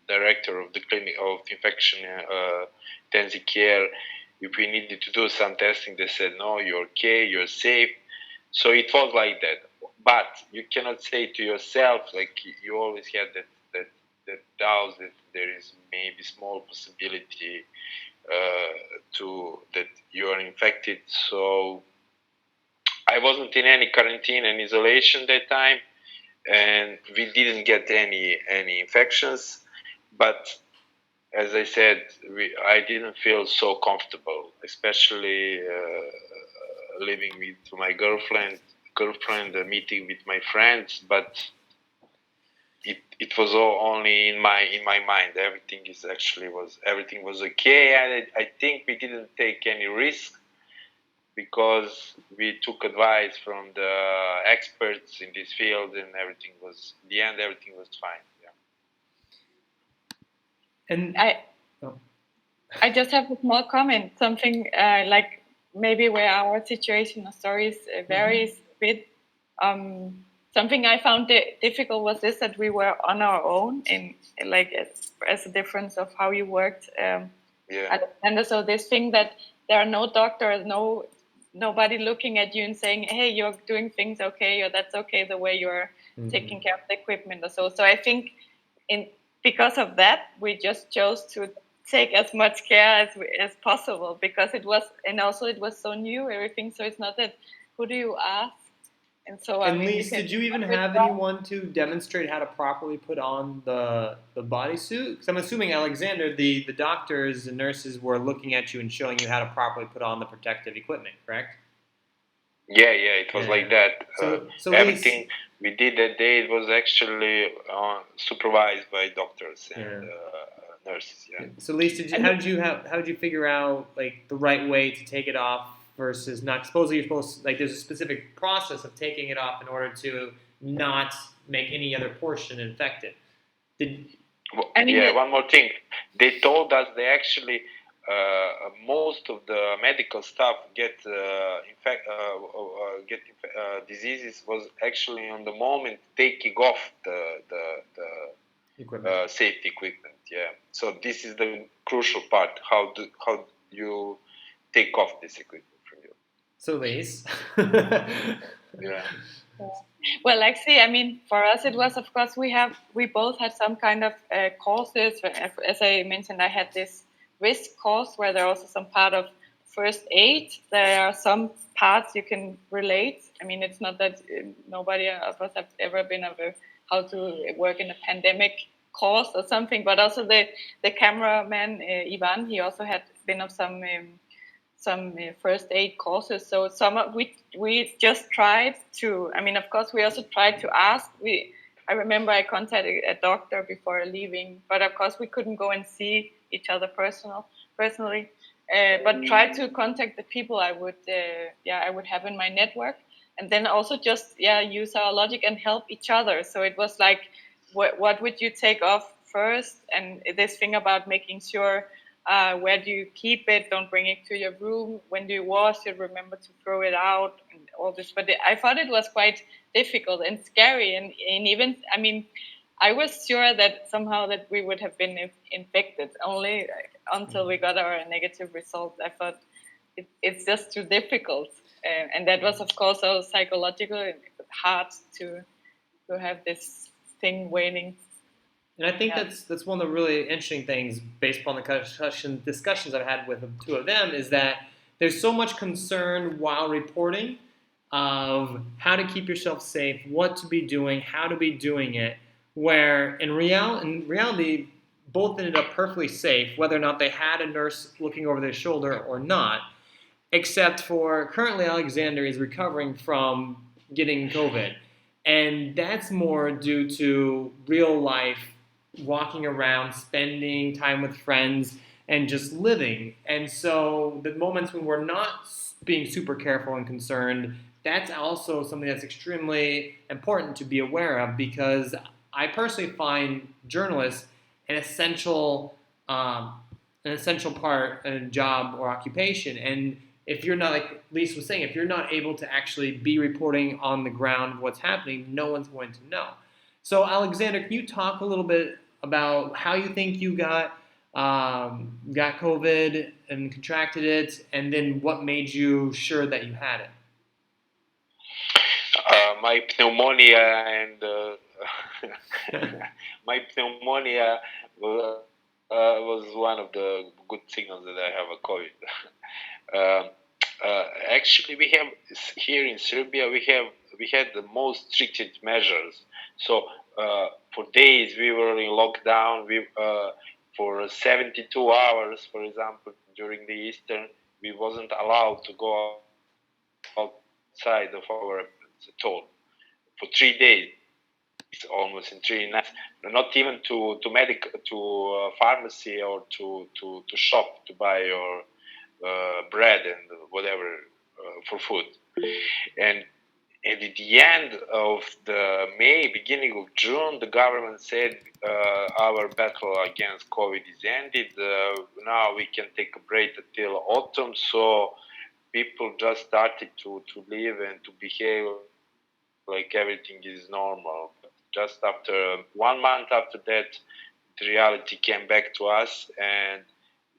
director of the clinic of infection intensive care if we needed to do some testing. They said, no, you're okay, you're safe. So it was like that. But you cannot say to yourself, like, you always had that doubt that there is maybe small possibility that you are infected. So I wasn't in any quarantine and isolation that time, and we didn't get any infections. But as I said, I didn't feel so comfortable, especially living with my girlfriend, meeting with my friends. But it was all only in my mind. Everything was okay, and I think we didn't take any risk, because we took advice from the experts in this field, and everything was fine. Yeah. And I just have a small comment, something like maybe where our situation or stories varies a bit. Something I found difficult was this, that we were on our own in as a difference of how you worked at the center. So this thing that there are no doctors, nobody looking at you and saying, hey, you're doing things okay, or that's okay the way you're taking care of the equipment or so. So I think because of that, we just chose to take as much care as possible, because it was so new, everything. So it's not that, who do you ask? And so, Lise, did you even have anyone to demonstrate how to properly put on the bodysuit? Because I'm assuming, Aleksandar, the doctors and nurses were looking at you and showing you how to properly put on the protective equipment, correct? Yeah, it was like that. So everything Lise, we did that day, it was actually supervised by doctors and nurses. Yeah. So Lise, how did you figure out like the right way to take it off versus not? Supposedly you're supposed to, there's a specific process of taking it off in order to not make any other portion infected. One more thing. They told us they actually most of the medical staff get diseases was actually on the moment taking off the safety equipment. Yeah. So this is the crucial part. How you take off this equipment from you? So Lise. Yeah. Well, actually, for us, it was, of course, we both had some kind of courses. As I mentioned, I had this risk course where there are also some part of first aid. There are some parts you can relate. It's not that nobody of us have ever been over how to work in a pandemic course or something, but also the cameraman Ivan, he also had been of some first aid courses. So we just tried to. I mean, of course, we also tried to ask. I remember I contacted a doctor before leaving, but of course we couldn't go and see each other personally. But try to contact the people I would have in my network, and then also just use our logic and help each other. So it was like, what would you take off first, and this thing about making sure where do you keep it, don't bring it to your room, when do you wash it, remember to throw it out, and all this. But I thought it was quite difficult and scary, and even, I mean, I was sure that somehow that we would have been infected, only until we got our negative result. I thought it's just too difficult, and that was of course also psychological, hard to have this thing waiting. And I think that's one of the really interesting things, based upon the discussions I've had with the two of them, is that there's so much concern while reporting of how to keep yourself safe, what to be doing, how to be doing it, where in reality, both ended up perfectly safe, whether or not they had a nurse looking over their shoulder or not, except for currently Aleksandar is recovering from getting COVID. And that's more due to real life walking around, spending time with friends, and just living. And so the moments when we're not being super careful and concerned, that's also something that's extremely important to be aware of, because I personally find journalists an essential part in a job or occupation. And if you're not, like Lise was saying, if you're not able to actually be reporting on the ground what's happening, no one's going to know. So Aleksandar, can you talk a little bit about how you think you got COVID and contracted it, and then what made you sure that you had it? My pneumonia and my pneumonia was one of the good signals that I have a COVID. Actually, we have here in Serbia we had the most stringent measures. So for days we were in lockdown. For 72 hours, for example, during the Easter, we wasn't allowed to go outside of our apartments at all for 3 days, almost in 3 nights. Not even to pharmacy or to shop to buy your bread and whatever for food. And at the end of the May, beginning of June, the government said our battle against COVID is ended. Now we can take a break until autumn. So people just started to live and to behave like everything is normal. But just after 1 month after that, the reality came back to us, and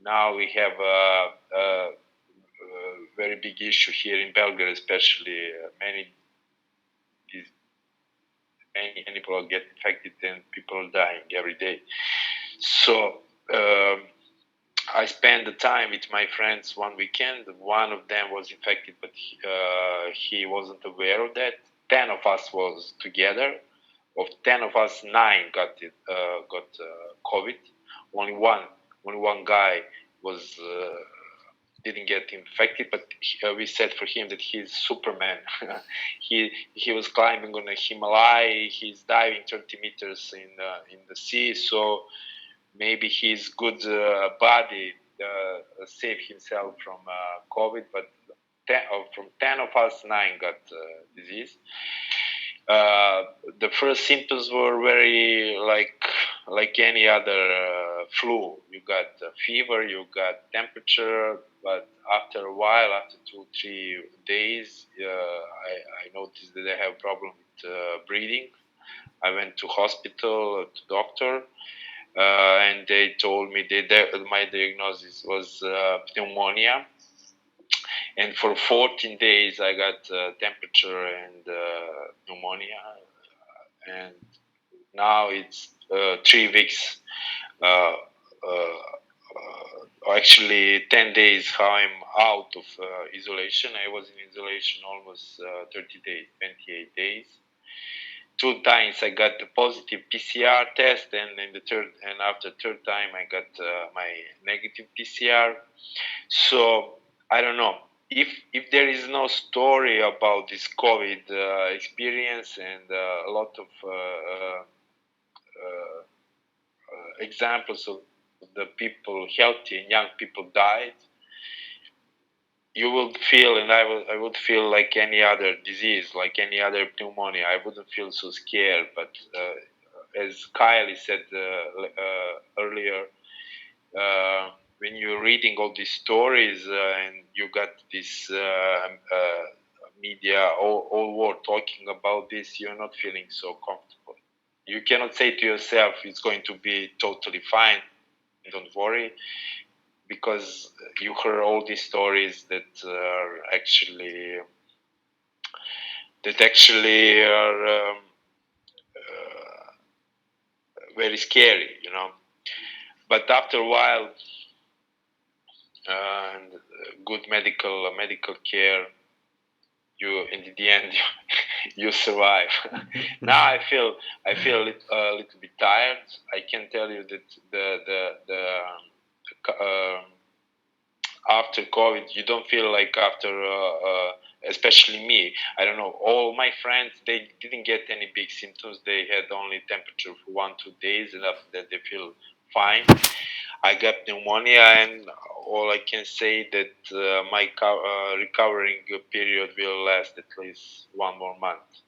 now we have a very big issue here in Belgrade, especially. Many people get infected and people are dying every day. So I spent the time with my friends one weekend. One of them was infected, but he wasn't aware of that. 10 of us was together. Of 10 of us, 9 got COVID. Only one guy was didn't get infected, but we said for him that he's Superman. he was climbing on a Himalaya. He's diving 30 meters in the sea. So maybe his good body saved himself from COVID. But from 10 of us, 9 got disease. The first symptoms were very like any other flu. You got fever, you got temperature, but after a while, after 2-3 days, I noticed that I have problem with breathing. I went to hospital, to doctor, and they told me my diagnosis was pneumonia. And for 14 days, I got temperature and pneumonia. And now it's 3 weeks, actually 10 days, how I'm out of isolation. I was in isolation almost 30 days, 28 days. 2 times I got a positive PCR test, and after third time I got my negative PCR. So I don't know if there is no story about this COVID experience, and a lot of examples of the people, healthy and young people, died. You would feel, and I would feel like any other disease, like any other pneumonia. I wouldn't feel so scared. But as Kylie said earlier, when you're reading all these stories and you got this media all world talking about this, you're not feeling so comfortable. You cannot say to yourself it's going to be totally fine, don't worry, because you heard all these stories that actually are very scary, But after a while, and good medical care, you in the end you survive. Now I feel a little bit tired. I can tell you that the after COVID, you don't feel like after, especially me. I don't know. All my friends, they didn't get any big symptoms. They had only temperature for 1-2 days, and after that they feel fine. I got pneumonia, and all I can say that my recovering period will last at least 1 more month.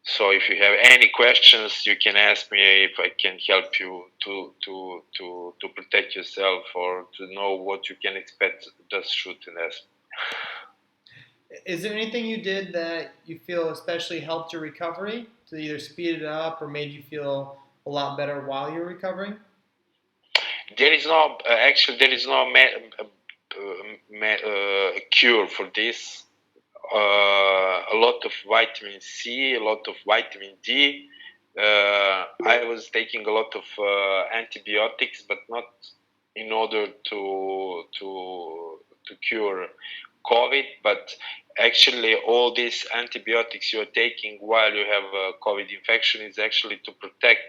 So if you have any questions, you can ask me if I can help you to protect yourself or to know what you can expect. Just shoot and ask. Is there anything you did that you feel especially helped your recovery to either speed it up or made you feel a lot better while you're recovering? There is no cure for this. A lot of vitamin C, a lot of vitamin D. I was taking a lot of antibiotics, but not in order to cure COVID, but actually all these antibiotics you're taking while you have a COVID infection is actually to protect,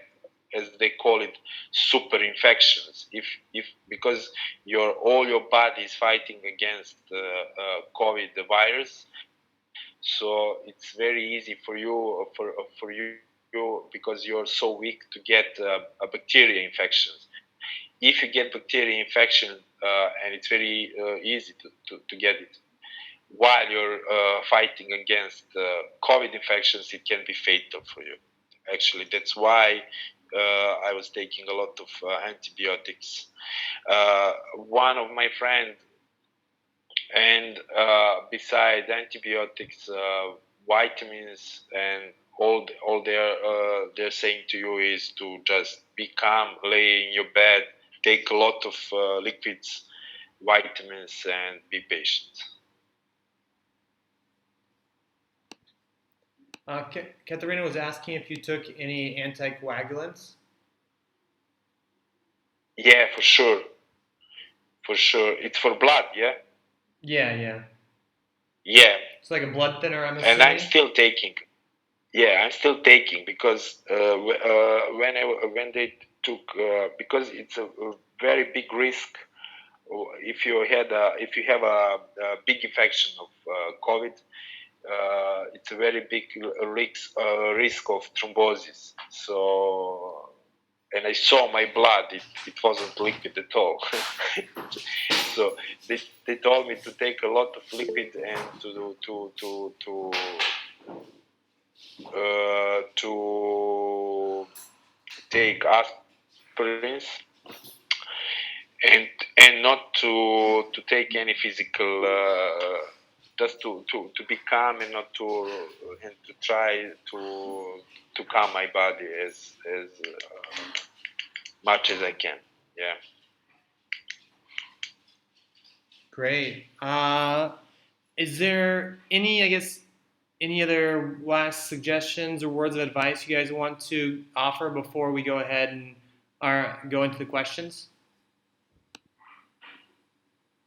as they call it, super infections. If because all your body is fighting against COVID, the virus, so it's very easy for you because you're so weak to get a bacteria infections. If you get bacteria infection, and it's very easy to get it while you're fighting against COVID infections, it can be fatal for you. Actually, that's why I was taking a lot of antibiotics. One of my friends, and besides antibiotics, vitamins, and all they're saying to you is to just be calm, lay in your bed, take a lot of liquids, vitamins, and be patient. Katerina was asking if you took any anticoagulants. Yeah, for sure. For sure. It's for blood, yeah? Yeah. Yeah. It's like a blood thinner, I'm assuming. And I'm still taking. Yeah, I'm still taking because when they took, because it's a very big risk. If you have a big infection of COVID, it's a very big risk of thrombosis. So, and I saw my blood; it wasn't liquid at all. So they told me to take a lot of liquid and to take aspirins, and not to take any physical, just to be calm, and not to and to try to calm my body as much as I can. Yeah. Great. Is there any other last suggestions or words of advice you guys want to offer before we go ahead and go into the questions?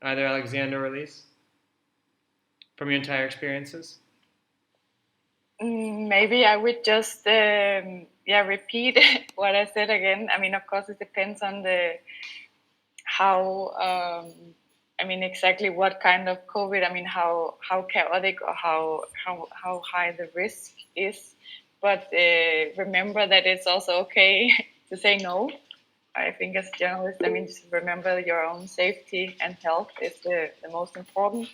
Either Aleksandar or Lise, from your entire experiences? Maybe I would just repeat what I said again. I mean, of course, it depends on how exactly what kind of COVID. I mean, how chaotic or how high the risk is. But remember that it's also okay to say no. I think as journalists, I mean, just remember your own safety and health is the most important,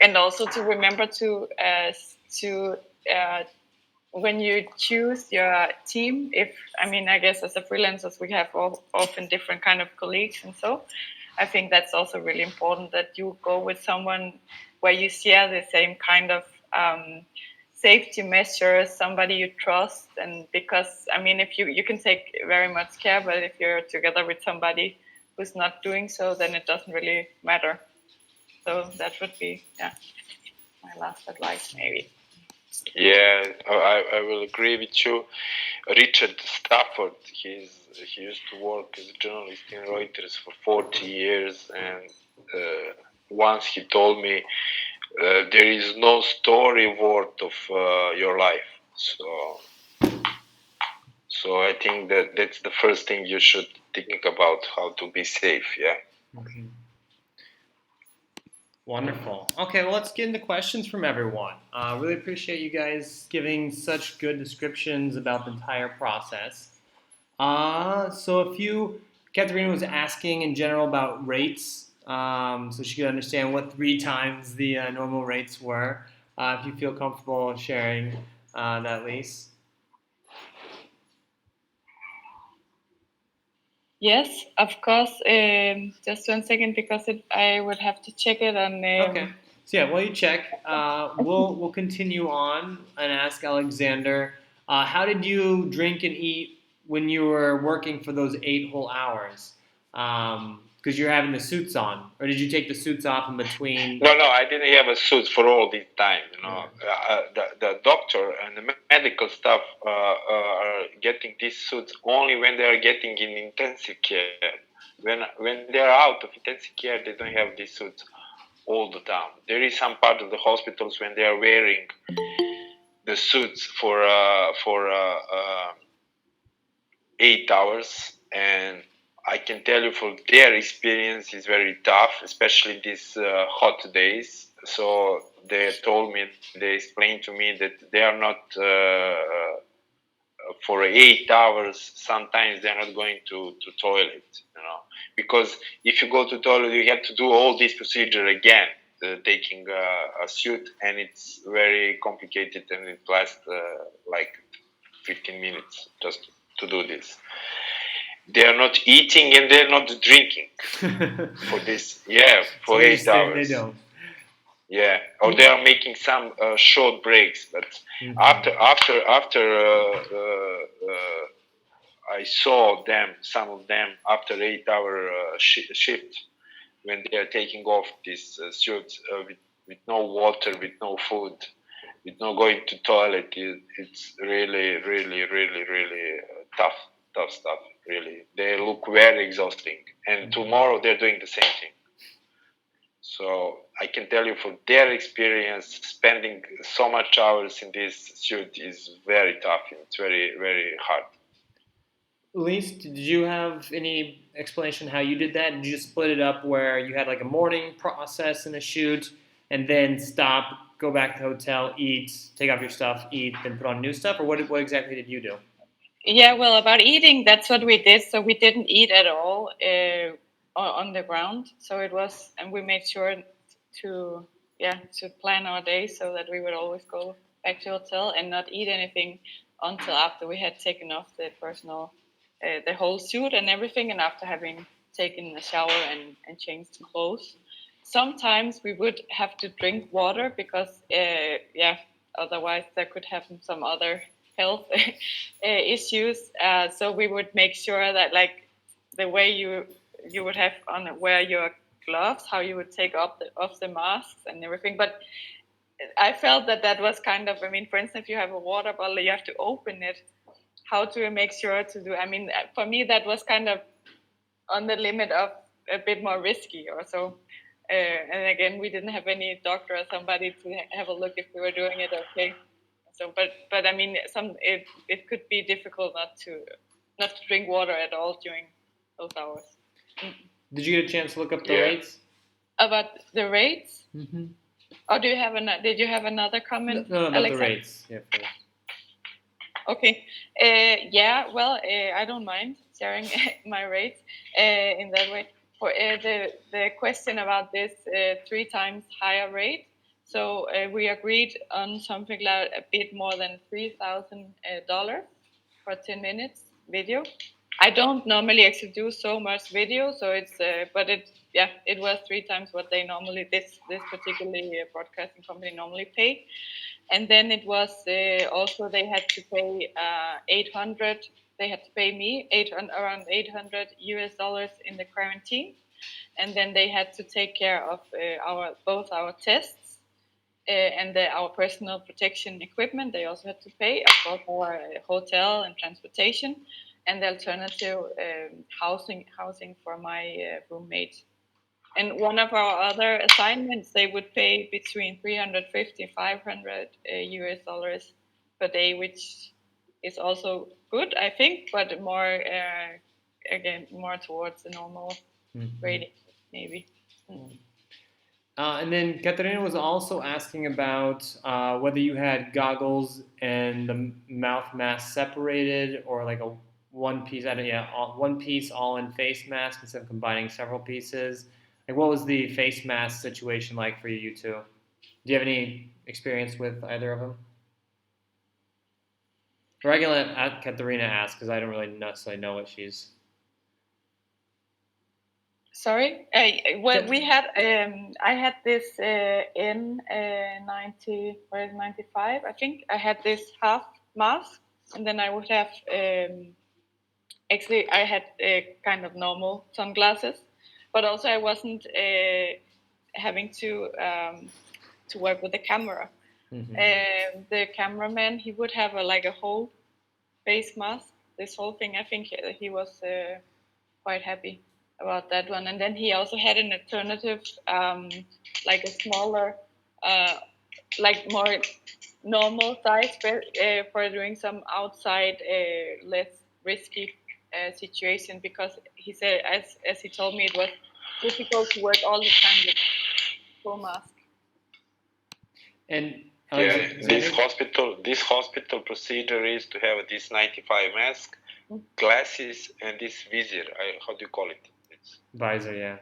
and also to remember to when you choose your team. I guess as a freelancers we have often different kind of colleagues, and so I think that's also really important that you go with someone where you share the same kind of safety measures, somebody you trust. And because if you can take very much care, but if you're together with somebody who's not doing so, then it doesn't really matter. So that would be my last advice, maybe. Yeah, I will agree with you. Richard Stafford, he used to work as a journalist in Reuters for 40 years, and once he told me there is no story worth of your life. So I think that's the first thing you should think about, how to be safe. Yeah. Mm-hmm. Wonderful. Okay, well, let's get into questions from everyone. Really appreciate you guys giving such good descriptions about the entire process. So a few, Katharina was asking in general about rates, so she could understand what 3 times the normal rates were. If you feel comfortable sharing that, Lise. Yes, of course. Just 1 second, because I would have to check it on. Okay. So yeah, while you check, we'll continue on and ask Aleksandar, how did you drink and eat when you were working for those 8 whole hours? Because you're having the suits on, or did you take the suits off in between? No, I didn't have a suit for all this time. The doctor and the medical staff are getting these suits only when they are getting in intensive care. When they are out of intensive care, they don't have these suits all the time. There is some part of the hospitals when they are wearing the suits for 8 hours, and I can tell you for their experience is very tough, especially these hot days. So they explained to me that they are not for 8 hours. Sometimes they're not going to toilet, because if you go to toilet, you have to do all this procedure again, taking a suit, and it's very complicated, and it lasts like 15 minutes just to do this. They are not eating and they're not drinking for this. Yeah, for 8 hours. They don't. Yeah, or they are making some short breaks. But after I saw some of them after 8 hour shift, when they are taking off these suits with no water, with no food, with no going to toilet. It's really, really, really, really tough stuff. Really, they look very exhausting, and tomorrow they're doing the same thing. So I can tell you, for their experience, spending so much hours in this suit is very tough. It's very, very hard. Lise, did you have any explanation how you did that? Did you just split it up where you had like a morning process in a shoot, and then stop, go back to the hotel, eat, take off your stuff, eat, then put on new stuff? Or what exactly did you do? Yeah, well, about eating, that's what we did. So we didn't eat at all on the ground. So it was, and we made sure to plan our day so that we would always go back to hotel and not eat anything until after we had taken off the personal, the whole suit and everything, and after having taken a shower and changed clothes. Sometimes we would have to drink water because, otherwise there could happen some other health issues. So we would make sure that, like, the way you would have on wear your gloves, how you would take off the masks and everything. But I felt that was kind of, for instance, if you have a water bottle, you have to open it. How to make sure to do? For me, that was kind of on the limit of a bit more risky or so. And again, we didn't have any doctor or somebody to have a look if we were doing it okay. So, but I mean, it could be difficult not to drink water at all during those hours. Did you get a chance to look up the Yeah. rates? About the rates? Mm-hmm. Or did you have another comment? No, about the rates. Yeah, please. Okay. Yeah. Well, I don't mind sharing my rates in that way. For the question about this 3 times higher rate, so we agreed on something like a bit more than $3,000 for 10 minutes video. I don't normally actually do so much video, so it's but it was 3 times what they normally this particular broadcasting company normally pay. And then it was also they had to pay 800. They had to pay me around $800 in the quarantine, and then they had to take care of both our tests and our personal protection equipment. They also had to pay, of course, our hotel and transportation, and the alternative housing for my roommate. And one of our other assignments, they would pay between 350 $500 per day, which is also good, I think, but more more towards the normal rating, maybe. And then Katerina was also asking about whether you had goggles and the mouth mask separated, or like a one piece, one piece all-in face mask instead of combining several pieces. Like, what was the face mask situation like for you two? Do you have any experience with either of them? Or I can let Katerina ask, because I don't really necessarily know what she's. Sorry, we had I had this N95. I think I had this half mask, and then I would have actually I had kind of normal sunglasses, but also I wasn't having to work with the camera. The cameraman, he would have like a whole face mask, this whole thing. I think he was quite happy about that one. And then he also had an alternative, like a smaller, like more normal size for doing some outside, less risky situation, because he said, as he told me, it was difficult to work all the time with full mask. And this hospital procedure is to have this 95 mask, glasses, and this visor. How do you call it? It's visor, yeah.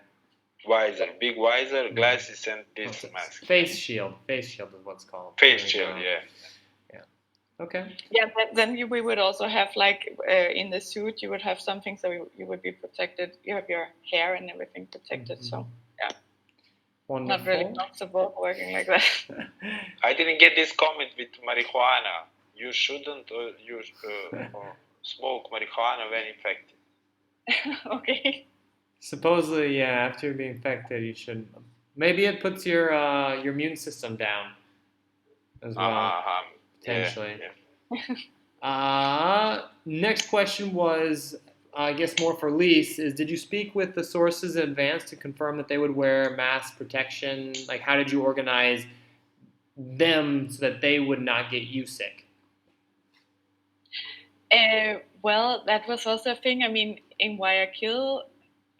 Visor, big visor, glasses, and this mask. Face shield. Face shield is what's called. Face shield, yeah. Okay. Yeah, but then we would also have, like, in the suit, you would have something, so you would be protected. You have your hair and everything protected. So, yeah. Wonderful. Not really comfortable working like that. I didn't get this comment with marijuana. You shouldn't smoke marijuana when infected. Okay. Supposedly, yeah, after being infected, you shouldn't. Maybe it puts your immune system down as well, potentially. Yeah. Next question was, I guess more for Lise, is did you speak with the sources in advance to confirm that they would wear mask protection? Like, how did you organize them so that they would not get you sick? Well, that was also a thing. I mean, in Guayaquil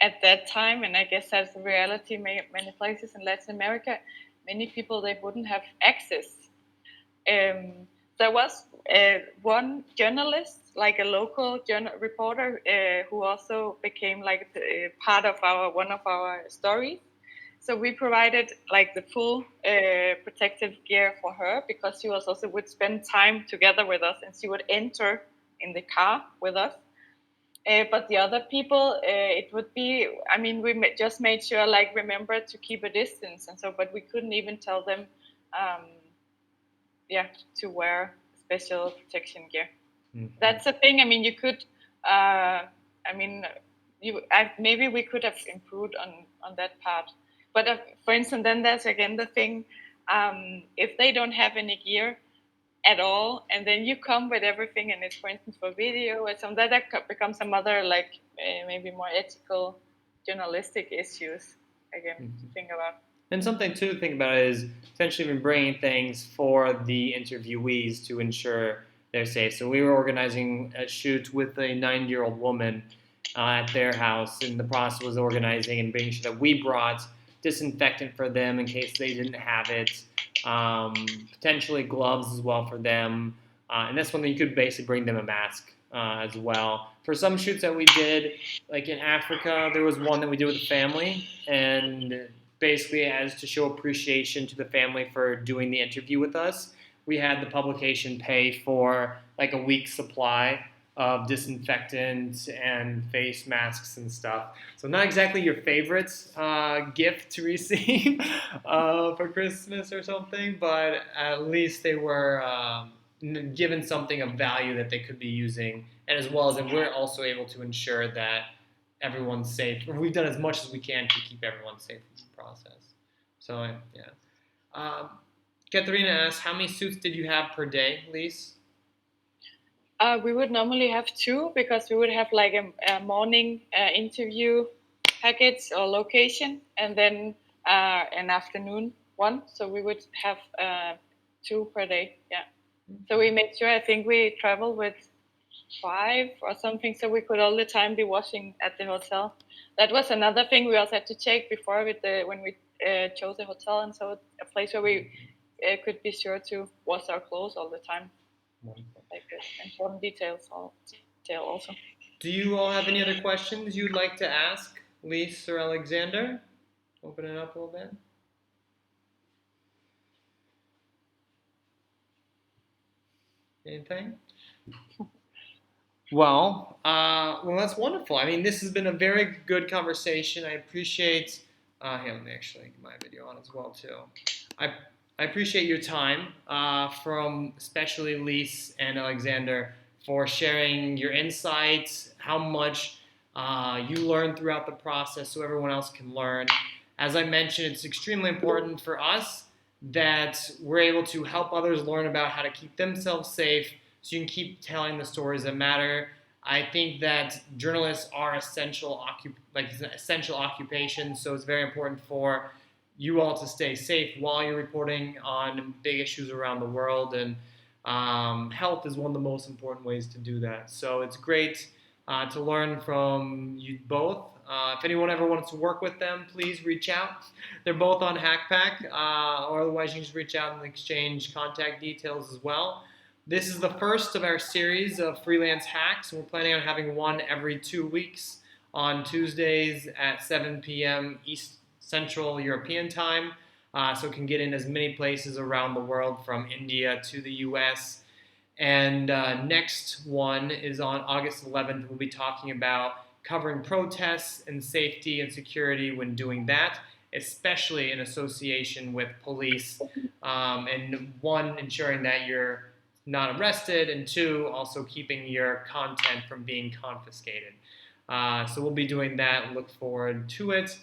at that time, and I guess that's the reality in many places in Latin America, many people, they wouldn't have access. There was one journalist, like a local reporter, who also became like part of one of our stories. So we provided like the full protective gear for her, because she was also would spend time together with us, and she would enter in the car with us. But the other people, it would be, I mean, we just made sure, like, remember to keep a distance, and so, but we couldn't even tell them, to wear special protection gear. That's the thing. I mean, you could, maybe we could have improved on that part. But for instance, then there's again the thing, if they don't have any gear at all, and then you come with everything, and it's, for instance, for video or something, that becomes some other, like, maybe more ethical, journalistic issues again to think about. And something to think about is essentially even bringing things for the interviewees to ensure they're safe. So we were organizing a shoot with a 90-year-old woman at their house, and the process was organizing and making sure that we brought disinfectant for them in case they didn't have it, potentially gloves as well for them, and that's when you could basically bring them a mask as well. For some shoots that we did, like in Africa, there was one that we did with a family, and basically as to show appreciation to the family for doing the interview with us, we had the publication pay for like a week's supply of disinfectant and face masks and stuff. So not exactly your favorite gift to receive for Christmas or something, but at least they were given something of value that they could be using, and as well as that we're also able to ensure that everyone's safe. We've done as much as we can to keep everyone safe in the process. So yeah. Katharina asks, how many suits did you have per day, Lise? We would normally have 2 because we would have like a morning interview package or location, and then an afternoon one. So we would have 2 per day. Yeah. So we made sure. I think we traveled with 5 or something, so we could all the time be washing at the hotel. That was another thing we also had to check before when we chose a hotel, and so a place where we could be sure to wash our clothes all the time. Like important details also. Do you all have any other questions you'd like to ask Lise or Aleksandar? Open it up a little bit. Anything? Well, that's wonderful. I mean, this has been a very good conversation. I appreciate. Here, let me actually get my video on as well too. I appreciate your time, from especially Lise and Aleksandar, for sharing your insights, how much you learned throughout the process, so everyone else can learn. As I mentioned, it's extremely important for us that we're able to help others learn about how to keep themselves safe, so you can keep telling the stories that matter. I think that journalists are essential occupation, so it's very important for you all to stay safe while you're reporting on big issues around the world, and health is one of the most important ways to do that. So it's great to learn from you both. If anyone ever wants to work with them, please reach out. They're both on HackPack, or otherwise you can just reach out and exchange contact details as well. This is the first of our series of Freelance Hacks, and we're planning on having one every 2 weeks on Tuesdays at 7 p.m. East Central European time, so it can get in as many places around the world, from India to the US. And next one is on August 11th. We'll be talking about covering protests and safety and security when doing that, especially in association with police, and 1, ensuring that you're not arrested, and 2, also keeping your content from being confiscated. So we'll be doing that. Look forward to it.